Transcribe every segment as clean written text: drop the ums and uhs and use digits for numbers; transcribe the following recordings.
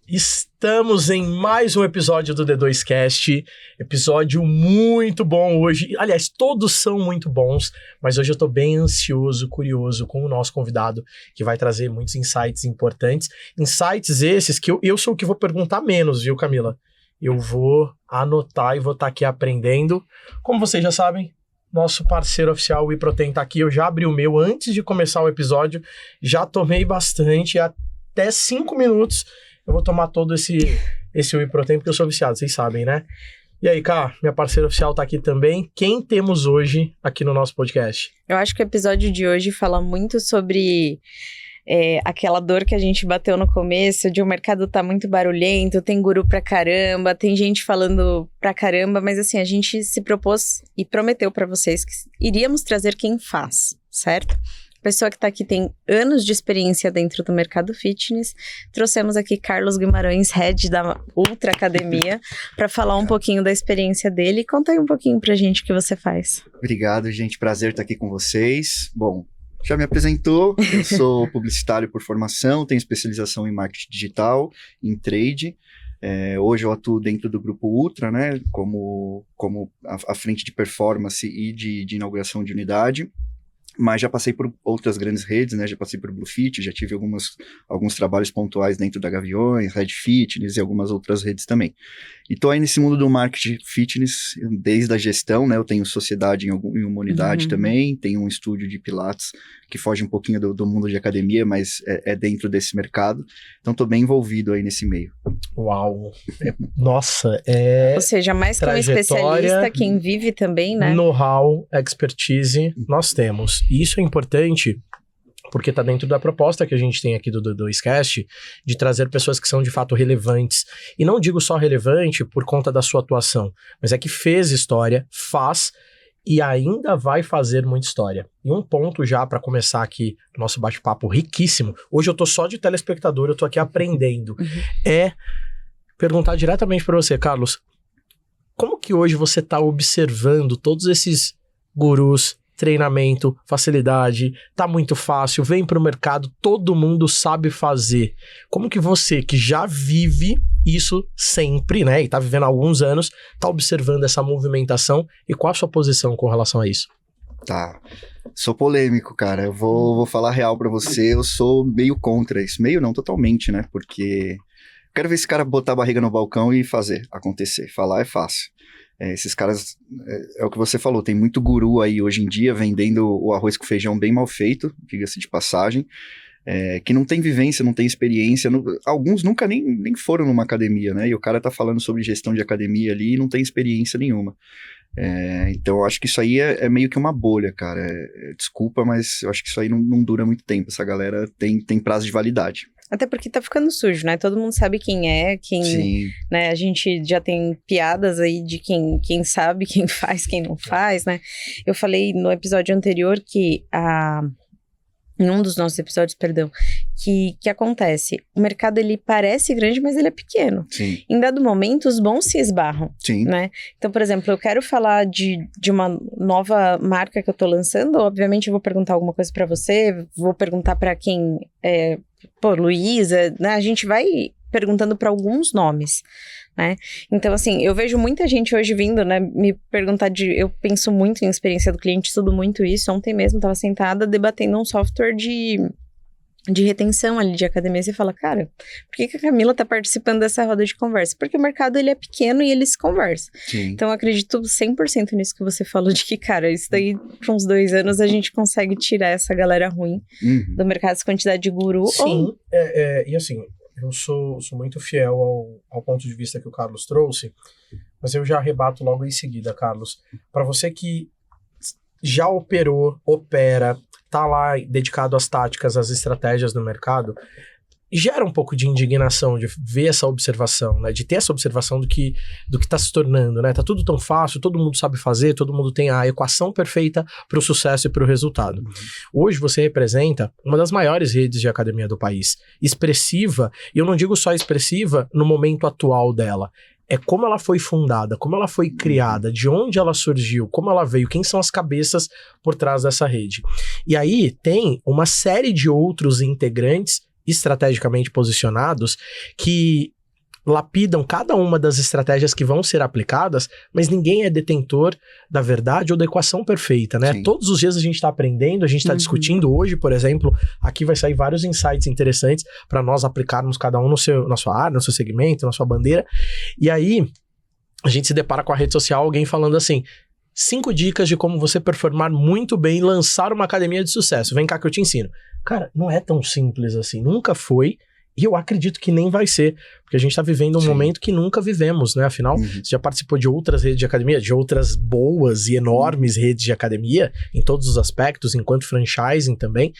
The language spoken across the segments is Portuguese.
Estamos em mais um episódio do D2Cast, episódio muito bom hoje. Aliás, todos são muito bons, mas hoje eu tô bem ansioso, curioso com o nosso convidado, que vai trazer muitos insights importantes. Insights esses que eu sou o que vou perguntar menos, viu, Camila? Eu vou anotar e vou estar aqui aprendendo. Como vocês já sabem, nosso parceiro oficial, o WeProtein, tá aqui. Eu já abri o meu antes de começar o episódio, já tomei bastante, até 5 minutos. Eu vou tomar todo esse WeProtein porque eu sou viciado, vocês sabem, né? E aí, Ká, minha parceira oficial tá aqui também. Quem temos hoje aqui no nosso podcast? Eu acho que o episódio de hoje fala muito sobre aquela dor que a gente bateu no começo, de o mercado tá muito barulhento, tem guru pra caramba, tem gente falando pra caramba, mas assim, a gente se propôs e prometeu pra vocês que iríamos trazer quem faz, certo? A pessoa que tá aqui tem anos de experiência dentro do mercado fitness. Trouxemos aqui Carlos Guimarães, head da Ultra Academia, para falar um pouquinho da experiência dele. Conta aí um pouquinho pra gente o que você faz. Obrigado, gente. Prazer estar aqui com vocês. Bom, já me apresentou. Eu sou publicitário por formação, tenho especialização em marketing digital, em trade. Hoje eu atuo dentro do grupo Ultra, né, como a frente de performance e de inauguração de unidade. Mas já passei por outras grandes redes, né? Já passei por Bluefit, já tive alguns trabalhos pontuais dentro da Gaviões, Red Fitness e algumas outras redes também. E tô aí nesse mundo do marketing fitness desde a gestão, né? Eu tenho sociedade em uma unidade também, tenho um estúdio de pilates que foge um pouquinho do mundo de academia, mas é dentro desse mercado. Então tô bem envolvido aí nesse meio. Uau! Nossa, Ou seja, mais que um especialista, quem vive também, né? Know-how, expertise, nós temos. E isso é importante porque está dentro da proposta que a gente tem aqui do D2Cast de trazer pessoas que são de fato relevantes. E não digo só relevante por conta da sua atuação, mas é que fez história, faz e ainda vai fazer muita história. E um ponto já para começar aqui o nosso bate-papo riquíssimo, hoje eu tô só de telespectador, eu tô aqui aprendendo, é perguntar diretamente para você, Carlos, como que hoje você está observando todos esses gurus, treinamento, facilidade, tá muito fácil, vem pro mercado, todo mundo sabe fazer. Como que você, que já vive isso sempre, né, e tá vivendo há alguns anos, tá observando essa movimentação e qual a sua posição com relação a isso? Tá, sou polêmico, cara, eu vou falar real pra você, eu sou meio contra isso, meio não, totalmente, né, porque quero ver esse cara botar a barriga no balcão e fazer acontecer, falar é fácil. Esses caras, é o que você falou, tem muito guru aí hoje em dia vendendo o arroz com feijão bem mal feito, diga-se de passagem, que não tem vivência, não tem experiência, alguns nunca nem foram numa academia, né, e o cara tá falando sobre gestão de academia ali e não tem experiência nenhuma. Então eu acho que isso aí é meio que uma bolha, cara, desculpa, mas eu acho que isso aí não dura muito tempo, essa galera tem prazo de validade. Até porque tá ficando sujo, né? Todo mundo sabe quem é, Sim. Né? A gente já tem piadas aí de quem sabe, quem faz, quem não faz, né? Eu falei no episódio anterior que em um dos nossos episódios, perdão, que acontece, o mercado ele parece grande, mas ele é pequeno. Sim. Em dado momento, os bons se esbarram. Sim. Né? Então, por exemplo, eu quero falar de uma nova marca que eu tô lançando, obviamente eu vou perguntar alguma coisa pra você, vou perguntar pra quem, Luísa, né? A gente vai perguntando pra alguns nomes, né? Então, assim, eu vejo muita gente hoje vindo, né, me perguntar eu penso muito em experiência do cliente, estudo muito isso. Ontem mesmo tava sentada debatendo um software de retenção ali de academia, você fala, cara, por que a Camila tá participando dessa roda de conversa? Porque o mercado, ele é pequeno e ele se conversa. Sim. Então, eu acredito 100% nisso que você falou, de que, cara, isso daí, por uns 2 anos, a gente consegue tirar essa galera ruim do mercado, essa quantidade de guru. Sim, e assim, eu sou muito fiel ao ponto de vista que o Carlos trouxe, mas eu já rebato logo em seguida, Carlos. Para você que já opera, tá lá dedicado às táticas, às estratégias do mercado, gera um pouco de indignação de ver essa observação, né? De ter essa observação do que tá se tornando, né? Tá tudo tão fácil, todo mundo sabe fazer, todo mundo tem a equação perfeita para o sucesso e para o resultado. Hoje você representa uma das maiores redes de academia do país, expressiva, e eu não digo só expressiva no momento atual dela, é como ela foi fundada, como ela foi criada, de onde ela surgiu, como ela veio, quem são as cabeças por trás dessa rede. E aí tem uma série de outros integrantes estrategicamente posicionados que lapidam cada uma das estratégias que vão ser aplicadas, mas ninguém é detentor da verdade ou da equação perfeita, né? Sim. Todos os dias a gente está aprendendo, a gente está discutindo hoje, por exemplo, aqui vai sair vários insights interessantes para nós aplicarmos cada um na sua área, no seu segmento, na sua bandeira. E aí, a gente se depara com a rede social, alguém falando assim, 5 dicas de como você performar muito bem e lançar uma academia de sucesso. Vem cá que eu te ensino. Cara, não é tão simples assim, nunca foi. E eu acredito que nem vai ser, porque a gente tá vivendo um momento que nunca vivemos, né? Afinal, você já participou de outras redes de academia, de outras boas e enormes redes de academia, em todos os aspectos, enquanto franchising também,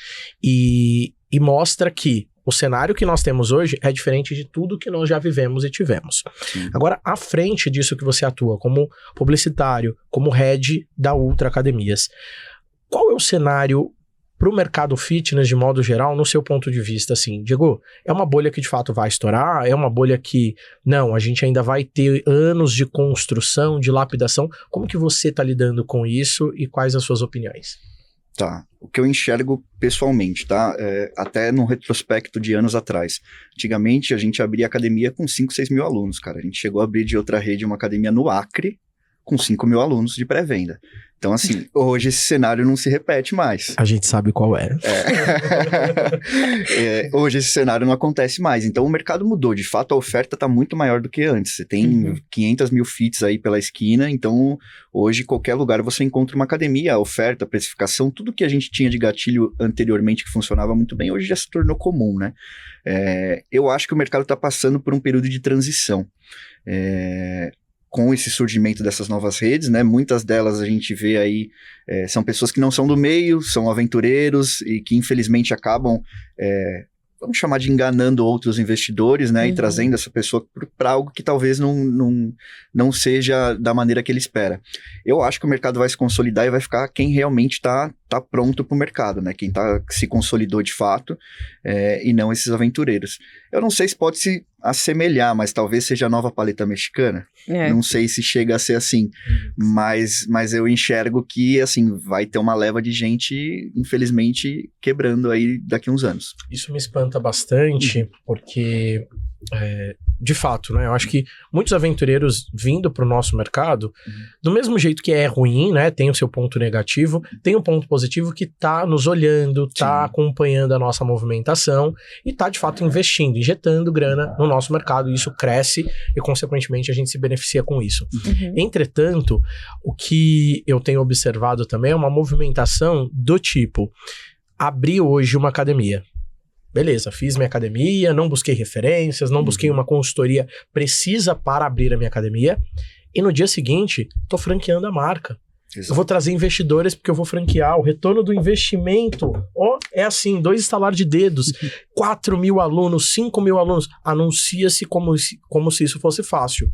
e mostra que o cenário que nós temos hoje é diferente de tudo que nós já vivemos e tivemos. Sim. Agora, à frente disso que você atua como publicitário, como head da Ultra Academias, qual é o cenário para o mercado fitness de modo geral, no seu ponto de vista, assim, Diego, é uma bolha que de fato vai estourar? É uma bolha que, não, a gente ainda vai ter anos de construção, de lapidação? Como que você está lidando com isso e quais as suas opiniões? Tá, o que eu enxergo pessoalmente, tá? Até no retrospecto de anos atrás. Antigamente, a gente abria academia com 5, 6 mil alunos, cara. A gente chegou a abrir de outra rede uma academia no Acre, com 5 mil alunos de pré-venda. Então, assim, hoje esse cenário não se repete mais. A gente sabe qual é. Hoje esse cenário não acontece mais. Então, o mercado mudou. De fato, a oferta está muito maior do que antes. Você tem 500 mil fits aí pela esquina. Então, hoje, qualquer lugar você encontra uma academia. A oferta, a precificação, tudo que a gente tinha de gatilho anteriormente que funcionava muito bem, hoje já se tornou comum, né? Eu acho que o mercado está passando por um período de transição. Com esse surgimento dessas novas redes, né, muitas delas a gente vê aí, são pessoas que não são do meio, são aventureiros e que infelizmente acabam, vamos chamar de enganando outros investidores, né, e trazendo essa pessoa para algo que talvez não seja da maneira que ele espera. Eu acho que o mercado vai se consolidar e vai ficar quem realmente está pronto para o mercado, né, quem se consolidou de fato, e não esses aventureiros. Eu não sei se pode se assemelhar, mas talvez seja a nova paleta mexicana. Não sei se chega a ser assim, mas eu enxergo que, assim, vai ter uma leva de gente, infelizmente, quebrando aí daqui a uns anos. Isso me espanta bastante, porque, de fato, né, eu acho que muitos aventureiros vindo para o nosso mercado, do mesmo jeito que é ruim, né, tem o seu ponto negativo, tem um ponto positivo que tá nos olhando, tá acompanhando a nossa movimentação e tá, de fato, investindo, injetando grana no nosso mercado, e isso cresce e, consequentemente, a gente se beneficia com isso. Entretanto, o que eu tenho observado também é uma movimentação do tipo, abri hoje uma academia. Beleza, fiz minha academia, não busquei referências, não busquei uma consultoria precisa para abrir a minha academia, e no dia seguinte, tô franqueando a marca. Exato. Eu vou trazer investidores porque eu vou franquear. O retorno do investimento, é assim, 2 estalar de dedos, 4 mil alunos, 5 mil alunos, anuncia-se como se isso fosse fácil.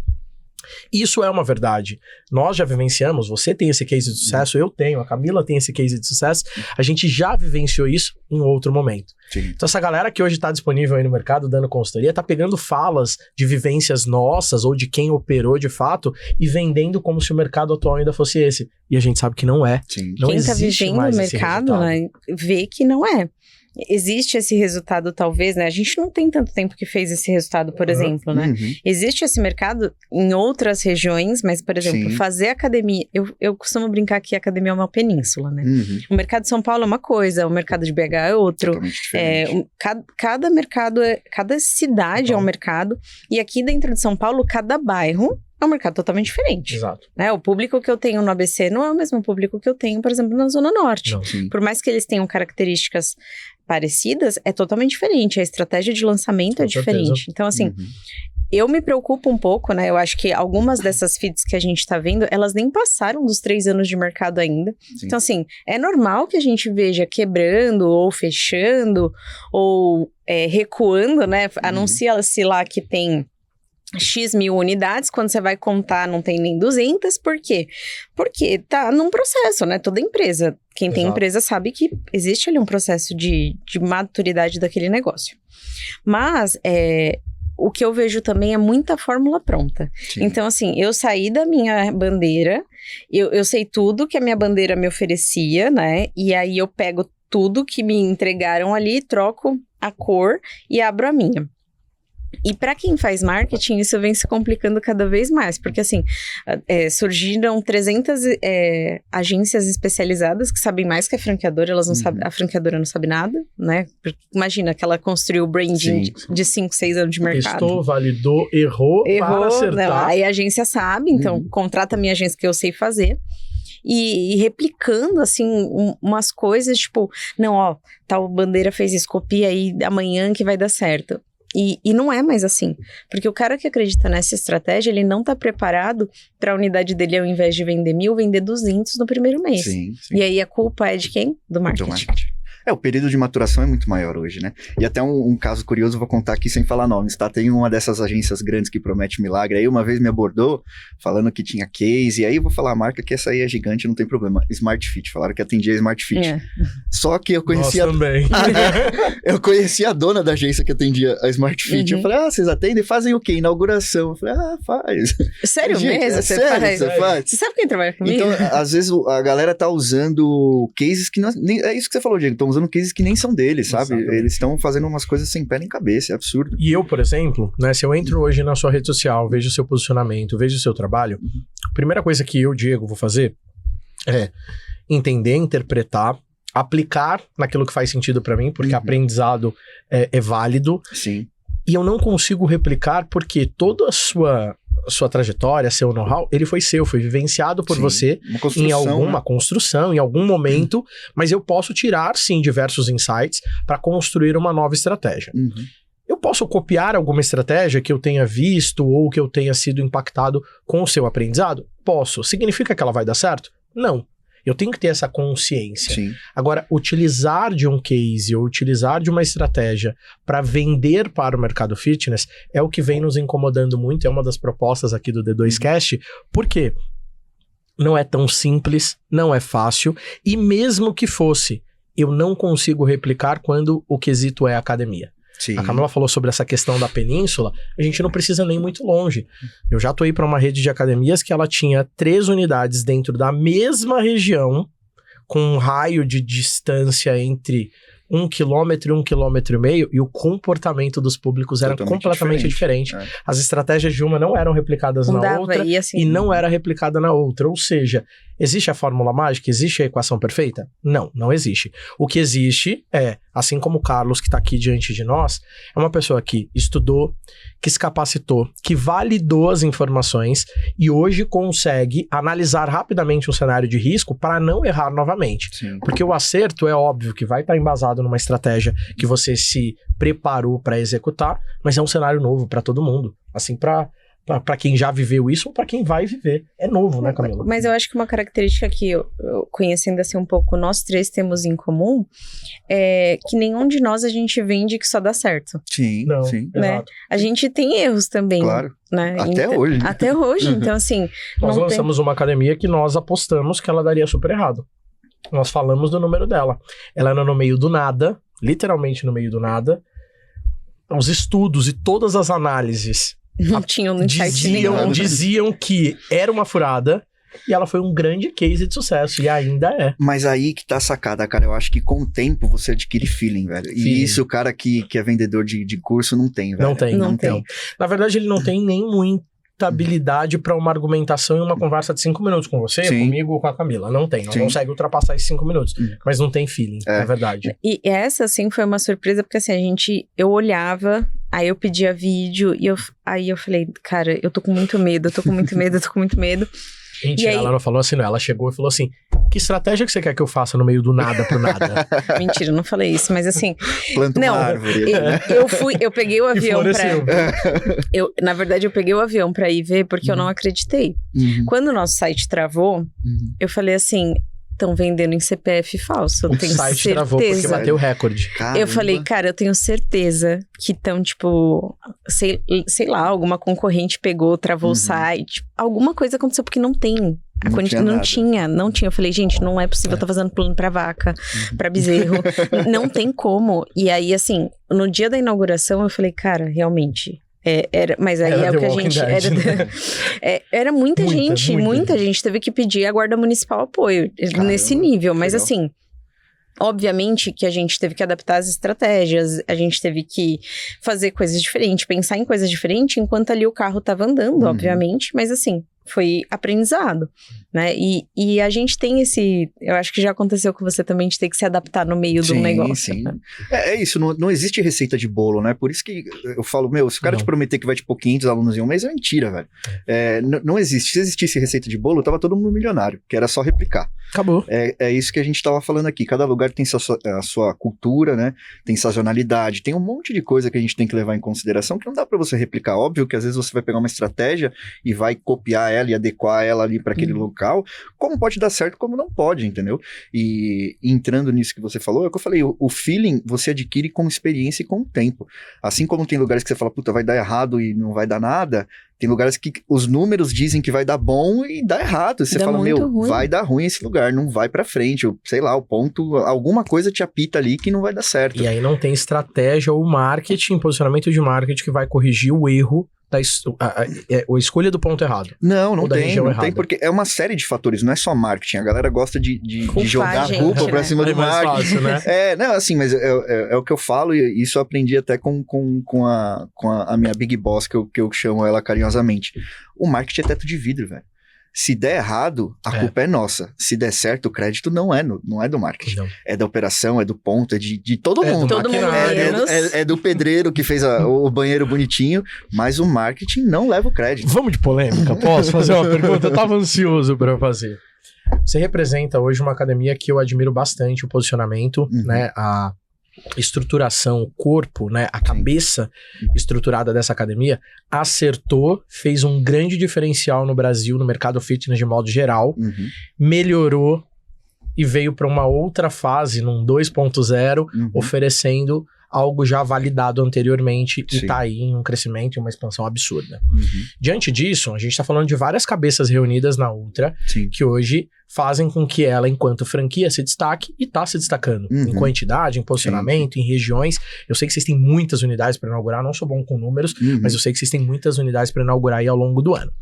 Isso é uma verdade. Nós já vivenciamos, você tem esse case de sucesso, eu tenho, a Camila tem esse case de sucesso, a gente já vivenciou isso em outro momento. Então essa galera que hoje está disponível aí no mercado dando consultoria, tá pegando falas de vivências nossas ou de quem operou de fato e vendendo como se o mercado atual ainda fosse esse. E a gente sabe que não é. Não quem está vivendo o mercado, né, vê que não é. Existe esse resultado, talvez, né? A gente não tem tanto tempo que fez esse resultado, por exemplo, né? Existe esse mercado em outras regiões, mas, por exemplo, fazer academia... Eu costumo brincar que a academia é uma península, né? O mercado de São Paulo é uma coisa, o mercado de BH é outro. Cada mercado, cada cidade é um mercado. E aqui dentro de São Paulo, cada bairro é um mercado totalmente diferente. Exato. O público que eu tenho no ABC não é o mesmo público que eu tenho, por exemplo, na Zona Norte. Por mais que eles tenham características parecidas, é totalmente diferente. A estratégia de lançamento é diferente. Então, assim, eu me preocupo um pouco, né? Eu acho que algumas dessas feeds que a gente tá vendo, elas nem passaram dos 3 anos de mercado ainda. Então, assim, é normal que a gente veja quebrando ou fechando ou recuando, né? Anuncia-se lá que tem X mil unidades, quando você vai contar não tem nem 200, por quê? Porque tá num processo, né? Toda empresa, quem tem empresa sabe que existe ali um processo de maturidade daquele negócio. Mas, o que eu vejo também é muita fórmula pronta. Então, assim, eu saí da minha bandeira, eu sei tudo que a minha bandeira me oferecia, né? E aí eu pego tudo que me entregaram ali, troco a cor e abro a minha. E para quem faz marketing, isso vem se complicando cada vez mais, porque assim, surgiram 300 agências especializadas que sabem mais que a franqueadora, elas não sabem, a franqueadora não sabe nada, né? Imagina que ela construiu o branding de 5, 6 anos de mercado. Testou, validou, errou para acertar. Não, aí a agência sabe, então contrata a minha agência que eu sei fazer. E replicando, assim, umas coisas, tipo, não, ó, tal bandeira fez isso, copia aí amanhã que vai dar certo. E não é mais assim, porque o cara que acredita nessa estratégia, ele não tá preparado para a unidade dele, ao invés de vender 1.000, vender 200 no primeiro mês. Sim. E aí a culpa é de quem? Do marketing. O período de maturação é muito maior hoje, né? E até um caso curioso, eu vou contar aqui sem falar nomes, tá? Tem uma dessas agências grandes que promete milagre, aí uma vez me abordou, falando que tinha case, e aí eu vou falar a marca, que essa aí é gigante, não tem problema. Smart Fit, falaram que atendia Smart Fit. Só que eu conhecia... Nós também. Eu conhecia a dona da agência que atendia a Smart Fit. Eu falei, vocês atendem? Fazem o quê? Inauguração. Eu falei, faz. Sério gente, mesmo? Você faz? Você sabe quem trabalha comigo? Então, às vezes, a galera tá usando cases que não... É isso que você falou, Diego. Estão usando cases que nem são deles, sabe? Exatamente. Eles estão fazendo umas coisas sem pé nem cabeça, é absurdo. E eu, por exemplo, né, se eu entro hoje na sua rede social, vejo o seu posicionamento, vejo o seu trabalho, a primeira coisa que eu, Diego, vou fazer é entender, interpretar, aplicar naquilo que faz sentido pra mim, porque aprendizado é válido. Sim. E eu não consigo replicar porque toda a sua trajetória, seu know-how, ele foi seu, foi vivenciado por você em alguma construção, em algum momento, mas eu posso tirar, sim, diversos insights para construir uma nova estratégia. Eu posso copiar alguma estratégia que eu tenha visto ou que eu tenha sido impactado com o seu aprendizado? Posso. Significa que ela vai dar certo? Não. Eu tenho que ter essa consciência. Sim. Agora, utilizar de um case ou utilizar de uma estratégia para vender para o mercado fitness é o que vem nos incomodando muito, é uma das propostas aqui do D2Cast, porque não é tão simples, não é fácil, e mesmo que fosse, eu não consigo replicar quando o quesito é academia. Sim. A Camila falou sobre essa questão da península, a gente não precisa nem muito longe. Eu já tô aí para uma rede de academias que ela tinha 3 unidades dentro da mesma região, com um raio de distância entre 1 quilômetro e 1,5 quilômetro, e o comportamento dos públicos era completamente diferente. As estratégias de uma não eram replicadas na outra, e não era replicada na outra. Ou seja, existe a fórmula mágica? Existe a equação perfeita? Não, não existe. O que existe é, assim como o Carlos, que está aqui diante de nós, é uma pessoa que estudou, que se capacitou, que validou as informações e hoje consegue analisar rapidamente um cenário de risco para não errar novamente. Sim. Porque o acerto é óbvio que vai estar embasado numa estratégia que você se preparou para executar, mas é um cenário novo para todo mundo. Assim, para quem já viveu isso ou para quem vai viver. É novo, né, Camila? Mas eu acho que uma característica que, eu conhecendo assim um pouco, nós 3 temos em comum, é que nenhum de nós a gente vende que só dá certo. Sim, não, sim. Né? Exato. A gente tem erros também. Claro. Né? Até hoje. Até hoje. Então, assim... Nós lançamos uma academia que nós apostamos que ela daria super errado. Nós falamos do número dela. Ela era no meio do nada, literalmente no meio do nada. Os estudos e todas as análises não tinham no site nenhum. Diziam que era uma furada e ela foi um grande case de sucesso e ainda é. Mas aí que tá a sacada, cara. Eu acho que com o tempo você adquire feeling, velho. E isso o cara que é vendedor de curso não tem, velho. Não tem. Na verdade, ele não tem nem muita habilidade para uma argumentação e uma conversa de 5 minutos com você, comigo ou com a Camila. Não tem. Não consegue ultrapassar esses 5 minutos. Mas não tem feeling, é verdade. E essa, assim, foi uma surpresa, porque assim, eu olhava, aí eu pedia vídeo, e aí eu falei, cara, eu tô com muito medo. Mentira, ela não falou assim, não. Ela chegou e falou assim, que estratégia que você quer que eu faça no meio do nada pro nada? Mentira, eu não falei isso, mas assim... Planta uma árvore. Eu peguei o avião na verdade, eu peguei o avião pra ir ver, porque eu não acreditei. Quando o nosso site travou, eu falei assim... Estão vendendo em CPF falso, eu tenho certeza. O site travou porque bateu o recorde. Caramba. Eu falei, cara, eu tenho certeza que estão, tipo, sei lá, alguma concorrente pegou, travou o site. Alguma coisa aconteceu, porque não tem. Não tinha. Eu falei, gente, não é possível, eu tô fazendo plano pra vaca, pra bezerro. Não tem como. E aí, assim, no dia da inauguração, eu falei, cara, realmente... mas aí é o que a gente... Era muita gente teve que pedir a Guarda Municipal apoio nesse nível, mas assim... Obviamente que a gente teve que adaptar as estratégias, a gente teve que fazer coisas diferentes, pensar em coisas diferentes, enquanto ali o carro estava andando, obviamente, mas assim, foi aprendizado, né? E a gente tem eu acho que já aconteceu com você também, de ter que se adaptar no meio do negócio. Sim, é isso, não existe receita de bolo, né? Por isso que eu falo, se o cara te prometer que vai te pôr 500 alunos em um mês, é mentira, velho. Não existe. Se existisse receita de bolo, tava todo mundo milionário, que era só replicar. Acabou. É isso que a gente tava falando aqui. Cada lugar tem a sua cultura, né? Tem sazonalidade, tem um monte de coisa que a gente tem que levar em consideração que não dá pra você replicar. Óbvio que às vezes você vai pegar uma estratégia e vai copiar ela e adequar ela ali para aquele local, como pode dar certo, como não pode, entendeu? E entrando nisso que você falou, é o que eu falei, o feeling você adquire com experiência e com o tempo. Assim como tem lugares que você fala, puta, vai dar errado e não vai dar nada, tem lugares que os números dizem que vai dar bom e dá errado. Você fala, ruim. Vai dar ruim esse lugar, não vai pra frente, sei lá, o ponto, alguma coisa te apita ali que não vai dar certo. E aí não tem estratégia ou marketing, posicionamento de marketing que vai corrigir o erro a escolha do ponto errado. Não tem, porque é uma série de fatores, não é só marketing. A galera gosta de jogar a culpa pra cima do marketing. Fácil, né? Mas é o que eu falo, e isso eu aprendi até com a minha Big Boss, que eu chamo ela carinhosamente. O marketing é teto de vidro, velho. Se der errado, a culpa é nossa. Se der certo, o crédito não é do marketing. Não. É da operação, é do ponto, é de todo mundo. Todo mundo é do pedreiro que fez o banheiro bonitinho, mas o marketing não leva o crédito. Vamos de polêmica? Posso fazer uma pergunta? Eu tava ansioso para fazer. Você representa hoje uma academia que eu admiro bastante, o posicionamento, né? A estruturação, o corpo, né, a cabeça estruturada dessa academia, acertou, fez um grande diferencial no Brasil, no mercado fitness de modo geral, melhorou e veio para uma outra fase, num 2.0, oferecendo algo já validado anteriormente e tá aí em um crescimento e uma expansão absurda. Diante disso, a gente tá falando de várias cabeças reunidas na Ultra, que hoje fazem com que ela, enquanto franquia, se destaque e tá se destacando. Em quantidade, em posicionamento, em regiões. Eu sei que vocês têm muitas unidades para inaugurar, não sou bom com números, mas eu sei que vocês têm muitas unidades para inaugurar aí ao longo do ano.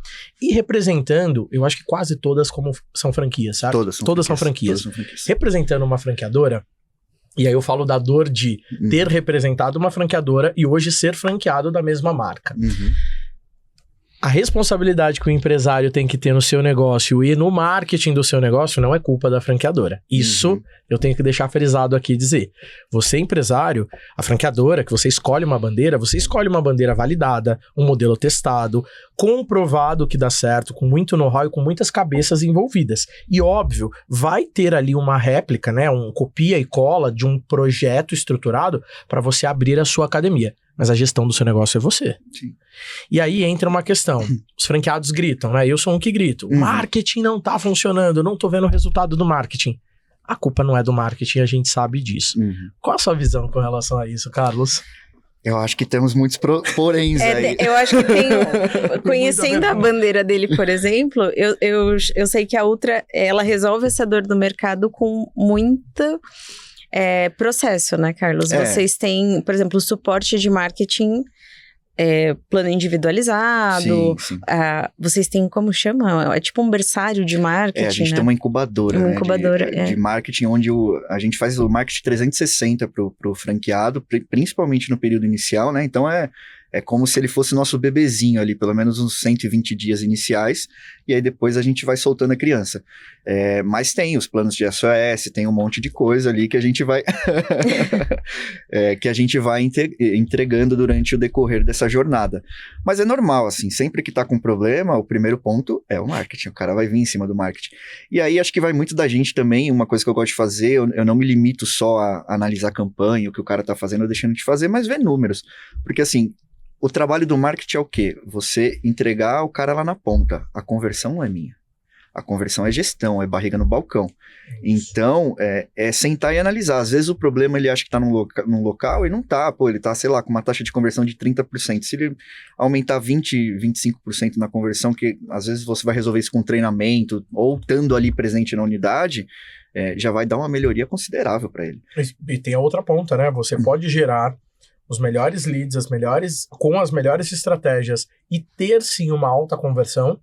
E representando, eu acho que quase todas como são franquias, sabe? Todas são franquias. Representando uma franqueadora, e aí eu falo da dor de ter representado uma franqueadora e hoje ser franqueado da mesma marca. A responsabilidade que o empresário tem que ter no seu negócio e no marketing do seu negócio não é culpa da franqueadora. Isso eu tenho que deixar frisado aqui e dizer. Você, empresário, a franqueadora, que você escolhe uma bandeira validada, um modelo testado, comprovado que dá certo, com muito know-how e com muitas cabeças envolvidas. E óbvio, vai ter ali uma réplica, né, um copia e cola de um projeto estruturado para você abrir a sua academia. Mas a gestão do seu negócio é você. Sim. E aí entra uma questão. Os franqueados gritam, né? Eu sou um que grito. O marketing não tá funcionando, não tô vendo o resultado do marketing. A culpa não é do marketing, a gente sabe disso. Qual a sua visão com relação a isso, Carlos? Eu acho que temos muitos poréns aí. Eu acho que tem... Conhecendo a bandeira dele, por exemplo, eu sei que a Ultra, ela resolve essa dor do mercado com muita... processo, né, Carlos? Vocês têm, por exemplo, o suporte de marketing, plano individualizado. Sim. Vocês têm, como chama? É tipo um berçário de marketing, a gente tem uma incubadora, de marketing, onde a gente faz o marketing 360 pro franqueado, principalmente no período inicial, né? Então é como se ele fosse nosso bebezinho ali, pelo menos uns 120 dias iniciais, e aí depois a gente vai soltando a criança. Mas tem os planos de SOS, tem um monte de coisa ali que a gente vai entregando durante o decorrer dessa jornada. Mas é normal, assim, sempre que tá com problema, o primeiro ponto é o marketing, o cara vai vir em cima do marketing. E aí acho que vai muito da gente também, uma coisa que eu gosto de fazer, eu não me limito só a analisar a campanha, o que o cara tá fazendo ou deixando de fazer, mas ver números. Porque assim, o trabalho do marketing é o quê? Você entregar o cara lá na ponta. A conversão não é minha. A conversão é gestão, é barriga no balcão. Então, é sentar e analisar. Às vezes o problema ele acha que está num local e não tá. Pô, ele tá, sei lá, com uma taxa de conversão de 30%. Se ele aumentar 20%, 25% na conversão, que às vezes você vai resolver isso com treinamento ou estando ali presente na unidade, já vai dar uma melhoria considerável para ele. E tem a outra ponta, né? Você pode gerar os melhores leads, com as melhores estratégias e ter sim uma alta conversão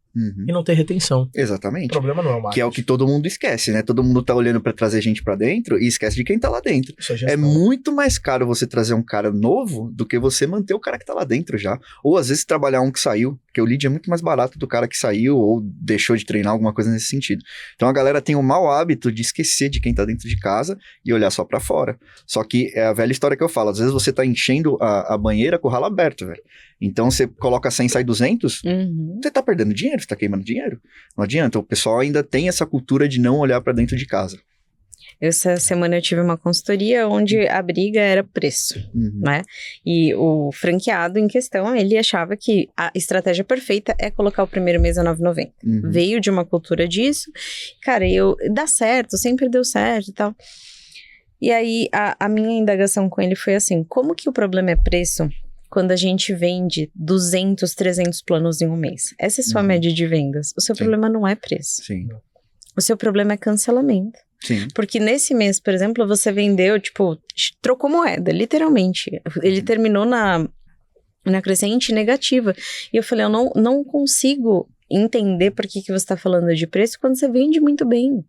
e não ter retenção. Exatamente. O problema não é o marketing. Que é o que todo mundo esquece, né? Todo mundo tá olhando pra trazer gente pra dentro e esquece de quem tá lá dentro. Isso é É gestão. muito mais caro você trazer um cara novo do que você manter o cara que tá lá dentro já. Ou às vezes trabalhar um que saiu, porque o lead é muito mais barato do cara que saiu ou deixou de treinar, alguma coisa nesse sentido. Então a galera tem o mau hábito de esquecer de quem tá dentro de casa e olhar só pra fora. Só que é a velha história que eu falo, às vezes você tá enchendo a banheira com o ralo aberto, velho. Então você coloca 100, sai 200, você tá perdendo dinheiro, você tá queimando dinheiro. Não adianta, o pessoal ainda tem essa cultura de não olhar pra dentro de casa. Essa semana eu tive uma consultoria onde a briga era preço, né? E o franqueado em questão, ele achava que a estratégia perfeita é colocar o primeiro mês a R$ 9,90. Veio de uma cultura disso. Cara, dá certo, sempre deu certo e tal. E aí, a minha indagação com ele foi assim, como que o problema é preço quando a gente vende 200, 300 planos em um mês? Essa é a sua média de vendas. O seu problema não é preço. Sim. O seu problema é cancelamento. Sim. Porque nesse mês, por exemplo, você vendeu, tipo, trocou moeda, literalmente. Ele terminou na crescente negativa. E eu falei, eu não consigo entender por que você está falando de preço quando você vende muito bem.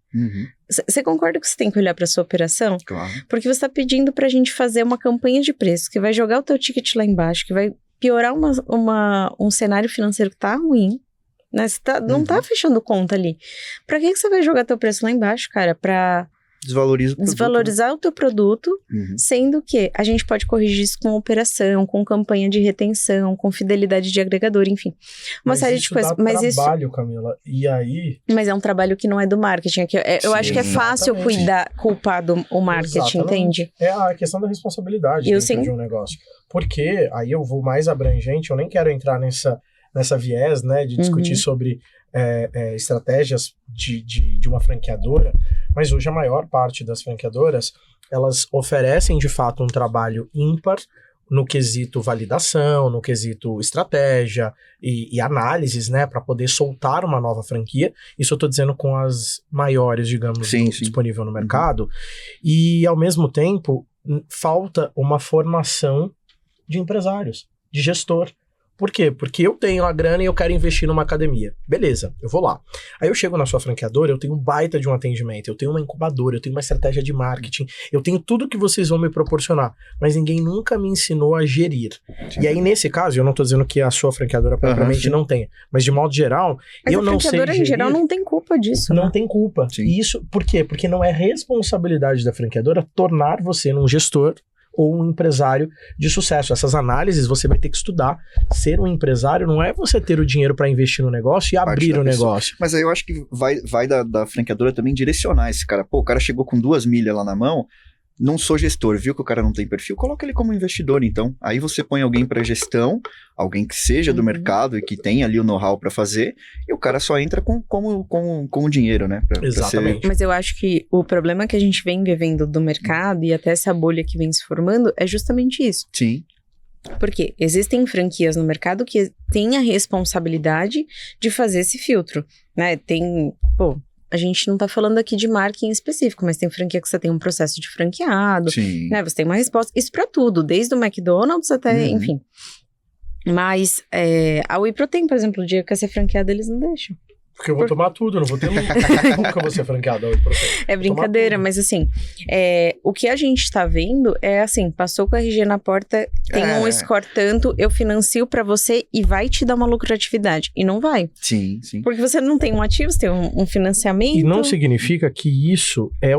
Você concorda que você tem que olhar para a sua operação? Claro. Porque você está pedindo para a gente fazer uma campanha de preço que vai jogar o teu ticket lá embaixo, que vai piorar um cenário financeiro que tá ruim. Né? Você não tá fechando conta ali. Pra que você vai jogar teu preço lá embaixo, cara? Pra desvalorizar o teu produto, sendo que a gente pode corrigir isso com operação, com campanha de retenção, com fidelidade de agregador, enfim. Uma série de coisas. Mas isso dá trabalho, Camila. E aí... Mas é um trabalho que não é do marketing. Eu acho que é fácil culpar o marketing, entende? É a questão da responsabilidade dentro de um negócio. Porque aí eu vou mais abrangente, eu nem quero entrar nessa viés, né, de discutir sobre estratégias de uma franqueadora, mas hoje a maior parte das franqueadoras, elas oferecem de fato um trabalho ímpar no quesito validação, no quesito estratégia e análises, né, para poder soltar uma nova franquia. Isso eu tô dizendo com as maiores, digamos, disponível no mercado. E ao mesmo tempo, falta uma formação de empresários, de gestor. Por quê? Porque eu tenho a grana e eu quero investir numa academia. Beleza, eu vou lá. Aí eu chego na sua franqueadora, eu tenho um baita de um atendimento, eu tenho uma incubadora, eu tenho uma estratégia de marketing, eu tenho tudo que vocês vão me proporcionar, mas ninguém nunca me ensinou a gerir. Sim. E aí, nesse caso, eu não tô dizendo que a sua franqueadora propriamente não tenha, mas de modo geral, mas eu não sei gerir. A franqueadora, em geral, não tem culpa disso. Não tem culpa. Sim. E isso, por quê? Porque não é responsabilidade da franqueadora tornar você um gestor ou um empresário de sucesso. Essas análises você vai ter que estudar. Ser um empresário não é você ter o dinheiro para investir no negócio e abrir o negócio. Mas aí eu acho que vai da franqueadora também direcionar esse cara. Pô, o cara chegou com 2 milhas lá na mão, não sou gestor, viu que o cara não tem perfil, coloca ele como investidor, então. Aí você põe alguém para gestão, alguém que seja do mercado e que tenha ali o know-how para fazer, e o cara só entra com o dinheiro, né? Exatamente. Mas eu acho que o problema que a gente vem vivendo do mercado e até essa bolha que vem se formando é justamente isso. Sim. Porque existem franquias no mercado que têm a responsabilidade de fazer esse filtro, né? A gente não tá falando aqui de marca em específico, mas tem franquia que você tem um processo de franqueado, né? Você tem uma resposta, isso pra tudo, desde o McDonald's até, enfim. Mas a Whey Protein, por exemplo, o dia que quer ser franqueada, eles não deixam. Porque eu vou tomar tudo, não vou ter nunca vou ser franqueado. É brincadeira, mas assim, o que a gente tá vendo é assim, passou com a RG na porta, tem um score tanto, eu financio pra você e vai te dar uma lucratividade. E não vai. Sim, sim. Porque você não tem um ativo, você tem um financiamento. E não significa que isso é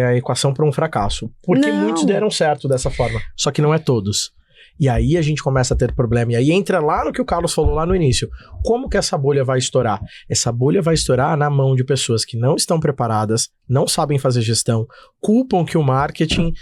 a equação para um fracasso. Porque muitos deram certo dessa forma, só que não é todos. E aí a gente começa a ter problema. E aí entra lá no que o Carlos falou lá no início. Como que essa bolha vai estourar? Essa bolha vai estourar na mão de pessoas que não estão preparadas, não sabem fazer gestão, culpam que o marketing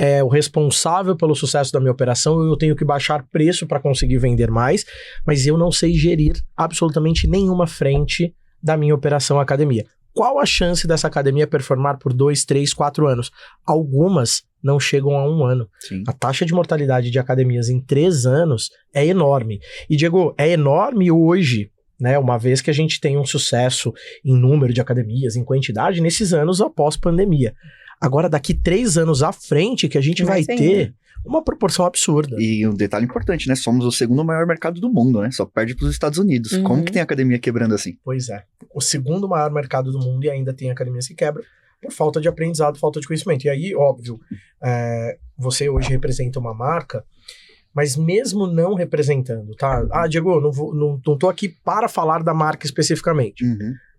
é o responsável pelo sucesso da minha operação, eu tenho que baixar preço para conseguir vender mais, mas eu não sei gerir absolutamente nenhuma frente da minha operação academia. Qual a chance dessa academia performar por 2, 3, 4 anos? Algumas não chegam a 1 ano. Sim. A taxa de mortalidade de academias em 3 anos é enorme. E, Diego, é enorme hoje, né? Uma vez que a gente tem um sucesso em número de academias, em quantidade, nesses anos após pandemia. Agora, daqui 3 anos à frente, que a gente vai ter uma proporção absurda. E um detalhe importante, né? Somos o segundo maior mercado do mundo, né? Só perde para os Estados Unidos. Como que tem academia quebrando assim? Pois é. O segundo maior mercado do mundo e ainda tem academias que quebram por falta de aprendizado, falta de conhecimento. E aí, óbvio, você hoje representa uma marca, mas mesmo não representando, tá? Ah, Diego, não tô aqui para falar da marca especificamente.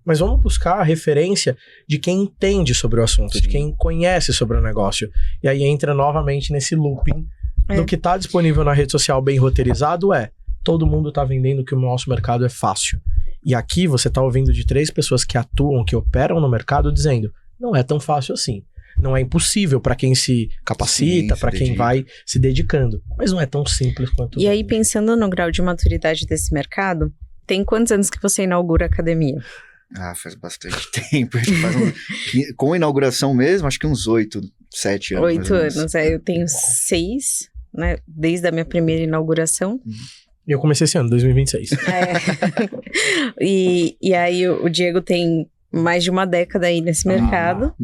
Mas vamos buscar a referência de quem entende sobre o assunto, de quem conhece sobre o negócio. E aí entra novamente nesse looping do que está disponível na rede social bem roteirizado todo mundo está vendendo que o nosso mercado é fácil. E aqui você está ouvindo de 3 pessoas que atuam, que operam no mercado, dizendo, não é tão fácil assim. Não é impossível para quem se capacita, para quem vai se dedicando. Mas não é tão simples quanto... E aí, pensando no grau de maturidade desse mercado, tem quantos anos que você inaugura a academia? Faz bastante tempo. Com a inauguração mesmo, acho que uns 8, 7 anos. 8 anos, eu tenho 6, né? Desde a minha primeira inauguração. E eu comecei esse ano, 2026. E aí o Diego tem mais de uma década aí nesse mercado.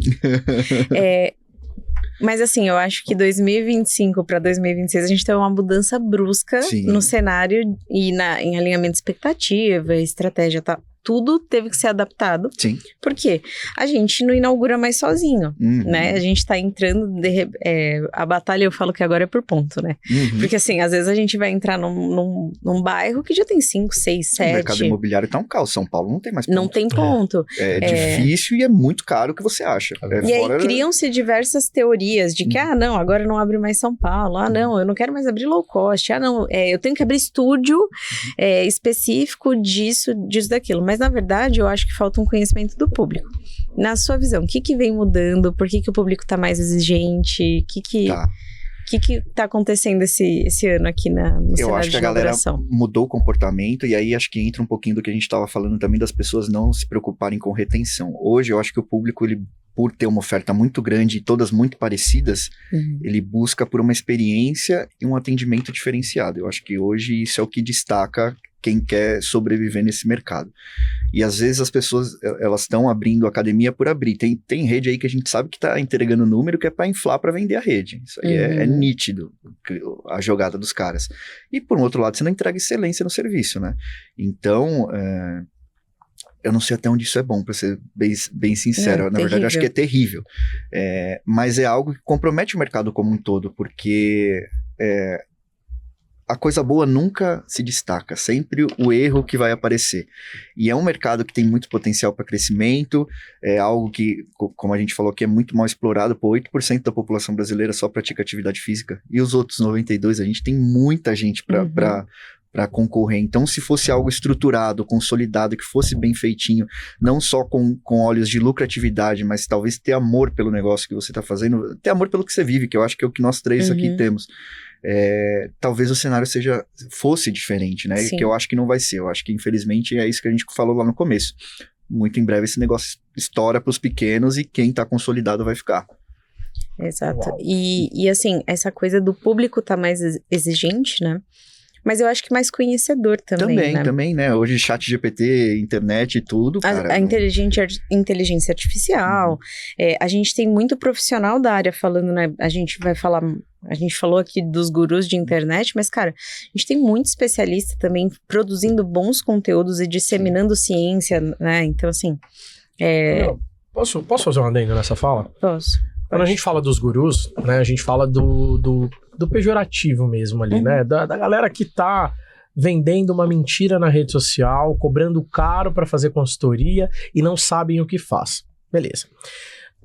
Mas assim, eu acho que 2025 para 2026 a gente tem uma mudança brusca no cenário e em alinhamento de expectativa, estratégia, tá? Tudo teve que ser adaptado. Sim. Por quê? A gente não inaugura mais sozinho, né? A gente tá entrando... a batalha, eu falo que agora é por ponto, né? Porque assim, às vezes a gente vai entrar num bairro que já tem 5, 6, 7... O mercado imobiliário tá um caos. São Paulo não tem mais ponto. Não tem ponto. É difícil e é muito caro o que você acha. E aí criam-se diversas teorias de que, não, agora não abre mais São Paulo. Não, eu não quero mais abrir low cost. Não, eu tenho que abrir estúdio específico disso, daquilo. Mas na verdade, eu acho que falta um conhecimento do público. Na sua visão, o que vem mudando? Por que o público tá mais exigente? O que tá acontecendo esse ano aqui no cenário de inauguração? Eu acho que a galera mudou o comportamento e aí acho que entra um pouquinho do que a gente estava falando também das pessoas não se preocuparem com retenção. Hoje eu acho que o público, ele, por ter uma oferta muito grande e todas muito parecidas, ele busca por uma experiência e um atendimento diferenciado. Eu acho que hoje isso é o que destaca quem quer sobreviver nesse mercado. E às vezes as pessoas, elas estão abrindo academia por abrir. Tem rede aí que a gente sabe que está entregando número que é para inflar, para vender a rede. Isso aí é nítido, a jogada dos caras. E por um outro lado, você não entrega excelência no serviço, né? Então, eu não sei até onde isso é bom, para ser bem sincero. Na verdade, eu acho que é terrível. Mas é algo que compromete o mercado como um todo, porque... a coisa boa nunca se destaca, sempre o erro que vai aparecer. E é um mercado que tem muito potencial para crescimento, é algo que, como a gente falou aqui, é muito mal explorado. 8% da população brasileira só pratica atividade física, e os outros 92%, a gente tem muita gente para concorrer. Então, se fosse algo estruturado, consolidado, que fosse bem feitinho, não só com olhos de lucratividade, mas talvez ter amor pelo negócio que você está fazendo, ter amor pelo que você vive, que eu acho que é o que nós 3 aqui temos. Talvez o cenário fosse diferente, né? Que eu acho que não vai ser. Eu acho que, infelizmente, é isso que a gente falou lá no começo. Muito em breve esse negócio estoura para os pequenos e quem está consolidado vai ficar. Exato. E assim, essa coisa do público tá mais exigente, né? Mas eu acho que mais conhecedor também, né? Hoje ChatGPT, internet e tudo, cara. A inteligência artificial. A gente tem muito profissional da área falando, né? A gente falou aqui dos gurus de internet, mas, cara, a gente tem muito especialista também produzindo bons conteúdos e disseminando ciência, né? Então, assim... Posso fazer um adendo nessa fala? Posso. Quando a gente fala dos gurus, né? A gente fala do pejorativo mesmo ali, né? Da galera que tá vendendo uma mentira na rede social, cobrando caro para fazer consultoria e não sabem o que faz. Beleza.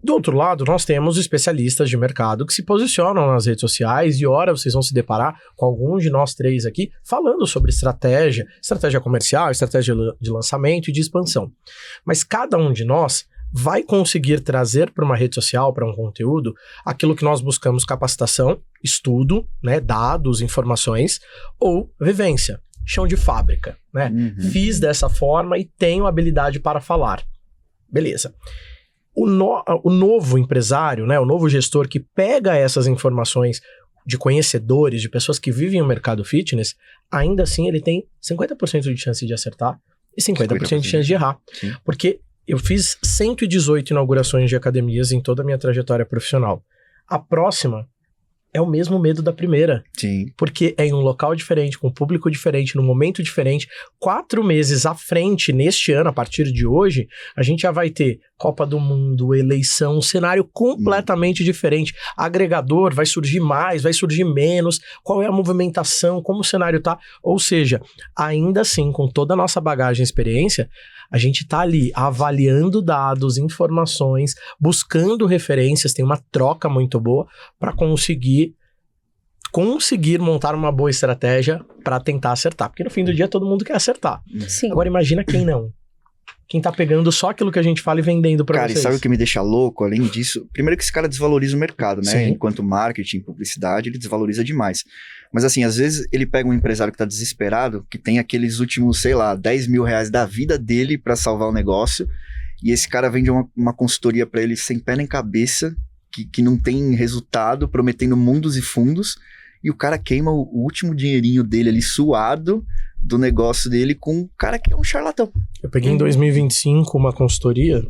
Do outro lado, nós temos especialistas de mercado que se posicionam nas redes sociais e, ora, vocês vão se deparar com alguns de nós 3 aqui falando sobre estratégia comercial, estratégia de lançamento e de expansão. Mas cada um de nós vai conseguir trazer para uma rede social, para um conteúdo, aquilo que nós buscamos: capacitação, estudo, né, dados, informações ou vivência, chão de fábrica, né? Fiz dessa forma e tenho habilidade para falar. Beleza. O novo empresário, né, o novo gestor que pega essas informações de conhecedores, de pessoas que vivem o mercado fitness, ainda assim ele tem 50% de chance de acertar e 50% de chance de errar. Sim. Porque Eu fiz 118 inaugurações de academias em toda a minha trajetória profissional. A próxima é o mesmo medo da primeira. Sim. Porque é em um local diferente, com um público diferente, num momento diferente. 4 meses à frente, neste ano, a partir de hoje, a gente já vai ter Copa do Mundo, eleição, um cenário completamente diferente. Agregador, vai surgir mais, vai surgir menos. Qual é a movimentação, como o cenário tá. Ou seja, ainda assim, com toda a nossa bagagem e experiência, a gente tá ali avaliando dados, informações, buscando referências, tem uma troca muito boa para conseguir montar uma boa estratégia para tentar acertar. Porque no fim do dia todo mundo quer acertar. Sim. Agora imagina quem não. Quem tá pegando só aquilo que a gente fala e vendendo para vocês. Cara, e sabe o que me deixa louco? Além disso, primeiro que esse cara desvaloriza o mercado, né? Sim. Enquanto marketing, publicidade, ele desvaloriza demais. Mas assim, às vezes ele pega um empresário que tá desesperado, que tem aqueles últimos, sei lá, 10 mil reais da vida dele para salvar o negócio, e esse cara vende uma consultoria para ele sem pé nem cabeça, que não tem resultado, prometendo mundos e fundos, e o cara queima o último dinheirinho dele ali suado do negócio dele com um cara que é um charlatão. Eu peguei em 2025 uma consultoria,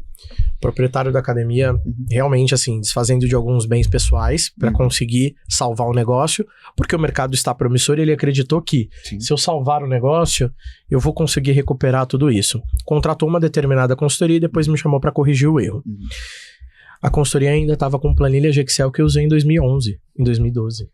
proprietário da academia, realmente assim, desfazendo de alguns bens pessoais para conseguir salvar o negócio, porque o mercado está promissor e ele acreditou que se eu salvar o negócio, eu vou conseguir recuperar tudo isso. Contratou uma determinada consultoria e depois me chamou para corrigir o erro. A consultoria ainda estava com planilha de Excel que eu usei em 2011, em 2012.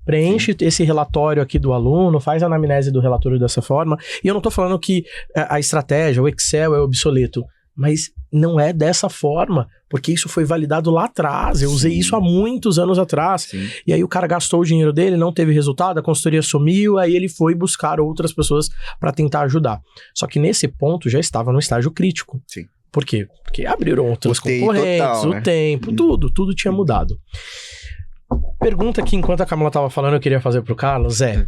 Preenche esse relatório aqui do aluno, faz a anamnese do relatório dessa forma. E eu não tô falando que a estratégia, o Excel é obsoleto, mas não é dessa forma, porque isso foi validado lá atrás. Eu usei isso há muitos anos atrás. E aí o cara gastou o dinheiro dele, não teve resultado, a consultoria sumiu, aí ele foi buscar outras pessoas para tentar ajudar. Só que nesse ponto já estava no estágio crítico. Por quê? Porque abriram outras concorrentes, total, né? O tempo, tudo tinha mudado. Pergunta que, enquanto a Camila estava falando, eu queria fazer pro Carlos é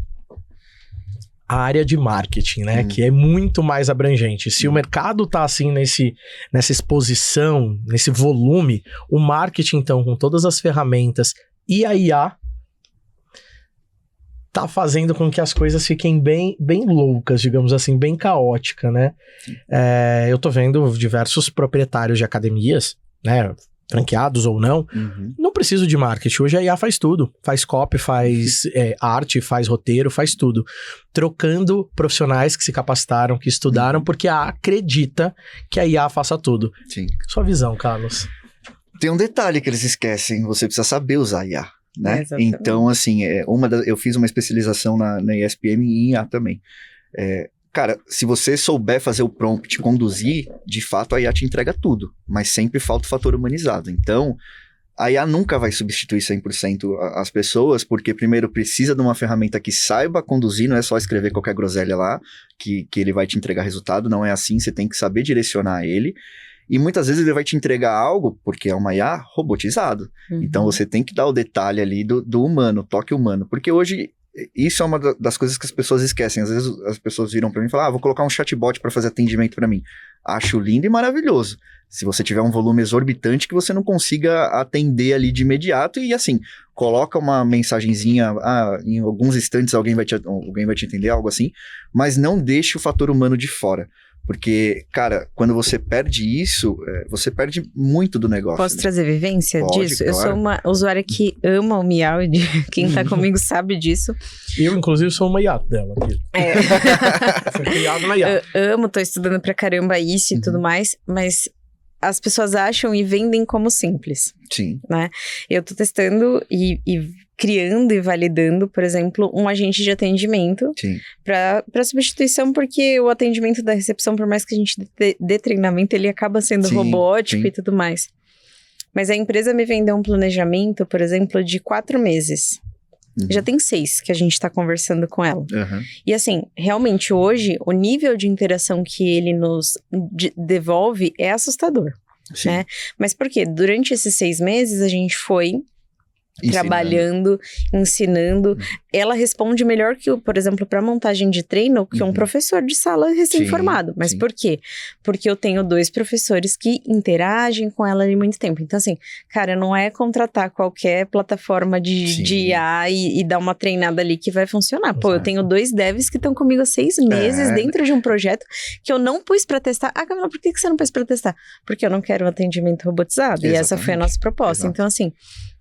a área de marketing, né? Que é muito mais abrangente. Se o mercado tá assim nessa exposição, nesse volume, o marketing, então, com todas as ferramentas e a IA, tá fazendo com que as coisas fiquem bem loucas, digamos assim, bem caótica, né? Eu tô vendo diversos proprietários de academias, né? Franqueados ou não, não preciso de marketing. Hoje a IA faz tudo. Faz copy, faz arte, faz roteiro, faz tudo. Trocando profissionais que se capacitaram, que estudaram, porque a acredita que a IA faça tudo. Sua visão, Carlos. Tem um detalhe que eles esquecem. Você precisa saber usar a IA, né? Então, assim, eu fiz uma especialização na ESPM em IA também. Cara, se você souber fazer o prompt, conduzir, de fato a IA te entrega tudo, mas sempre falta o fator humanizado. Então, a IA nunca vai substituir 100% as pessoas, porque primeiro precisa de uma ferramenta que saiba conduzir, não é só escrever qualquer groselha lá, que ele vai te entregar resultado, não é assim, você tem que saber direcionar ele. E muitas vezes ele vai te entregar algo, porque é uma IA robotizado. Então você tem que dar o detalhe ali do humano, o toque humano, porque hoje... Isso é uma das coisas que as pessoas esquecem. Às vezes as pessoas viram pra mim e falam, vou colocar um chatbot pra fazer atendimento pra mim. Acho lindo e maravilhoso. Se você tiver um volume exorbitante que você não consiga atender ali de imediato e assim, coloca uma mensagenzinha, em alguns instantes alguém vai te entender, algo assim, mas não deixe o fator humano de fora. Porque, cara, quando você perde isso, você perde muito do negócio. Posso trazer vivência disso? Claro. Eu sou uma usuária que ama o Miau, e quem tá comigo sabe disso. Eu, inclusive, sou uma IA dela aqui. Foi criado na IA. Eu amo, tô estudando pra caramba isso e tudo mais, mas as pessoas acham e vendem como simples. Né? Eu tô testando e criando e validando, por exemplo, um agente de atendimento para substituição, porque o atendimento da recepção, por mais que a gente dê treinamento, ele acaba sendo robótico e tudo mais. Mas a empresa me vendeu um planejamento, por exemplo, de 4 meses. Já tem 6 que a gente tá conversando com ela. E assim, realmente hoje, o nível de interação que ele nos devolve é assustador. Né? Mas por quê? Durante esses 6 meses, a gente foi trabalhando, ensinando. Ela responde melhor que, por exemplo, para montagem de treino, que um professor de sala recém-formado. Mas por quê? Porque eu tenho 2 professores que interagem com ela há muito tempo. Então, assim, cara, não é contratar qualquer plataforma de IA e dar uma treinada ali que vai funcionar. Pô, eu tenho 2 devs que estão comigo há 6 meses dentro de um projeto que eu não pus para testar. Ah, Camila, por que você não pôs para testar? Porque eu não quero um atendimento robotizado. Exatamente. E essa foi a nossa proposta. Então, assim,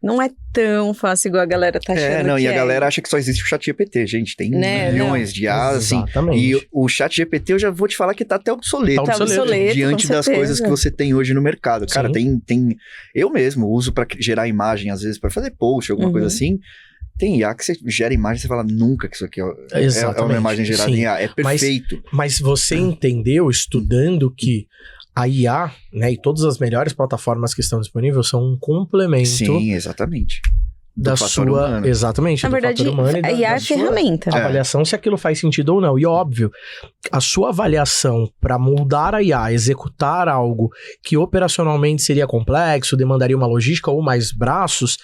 não é tão fácil igual a galera tá achando e a galera acha que só existe o ChatGPT, gente, tem milhões de IAs, assim, e o ChatGPT eu já vou te falar que tá até obsoleto, diante das coisas que você tem hoje no mercado. Cara, tem eu mesmo uso pra gerar imagem, às vezes, pra fazer post, alguma coisa assim. Tem IA que você gera imagem e você fala nunca que isso aqui é uma imagem gerada em IA, é perfeito. Mas você entendeu, estudando, que a IA, né, e todas as melhores plataformas que estão disponíveis são um complemento. Sim, exatamente. Da sua... Humano. Exatamente. Na verdade, a IA é ferramenta. Avaliação se aquilo faz sentido ou não. E óbvio, a sua avaliação para moldar a IA, executar algo que operacionalmente seria complexo, demandaria uma logística ou mais braços,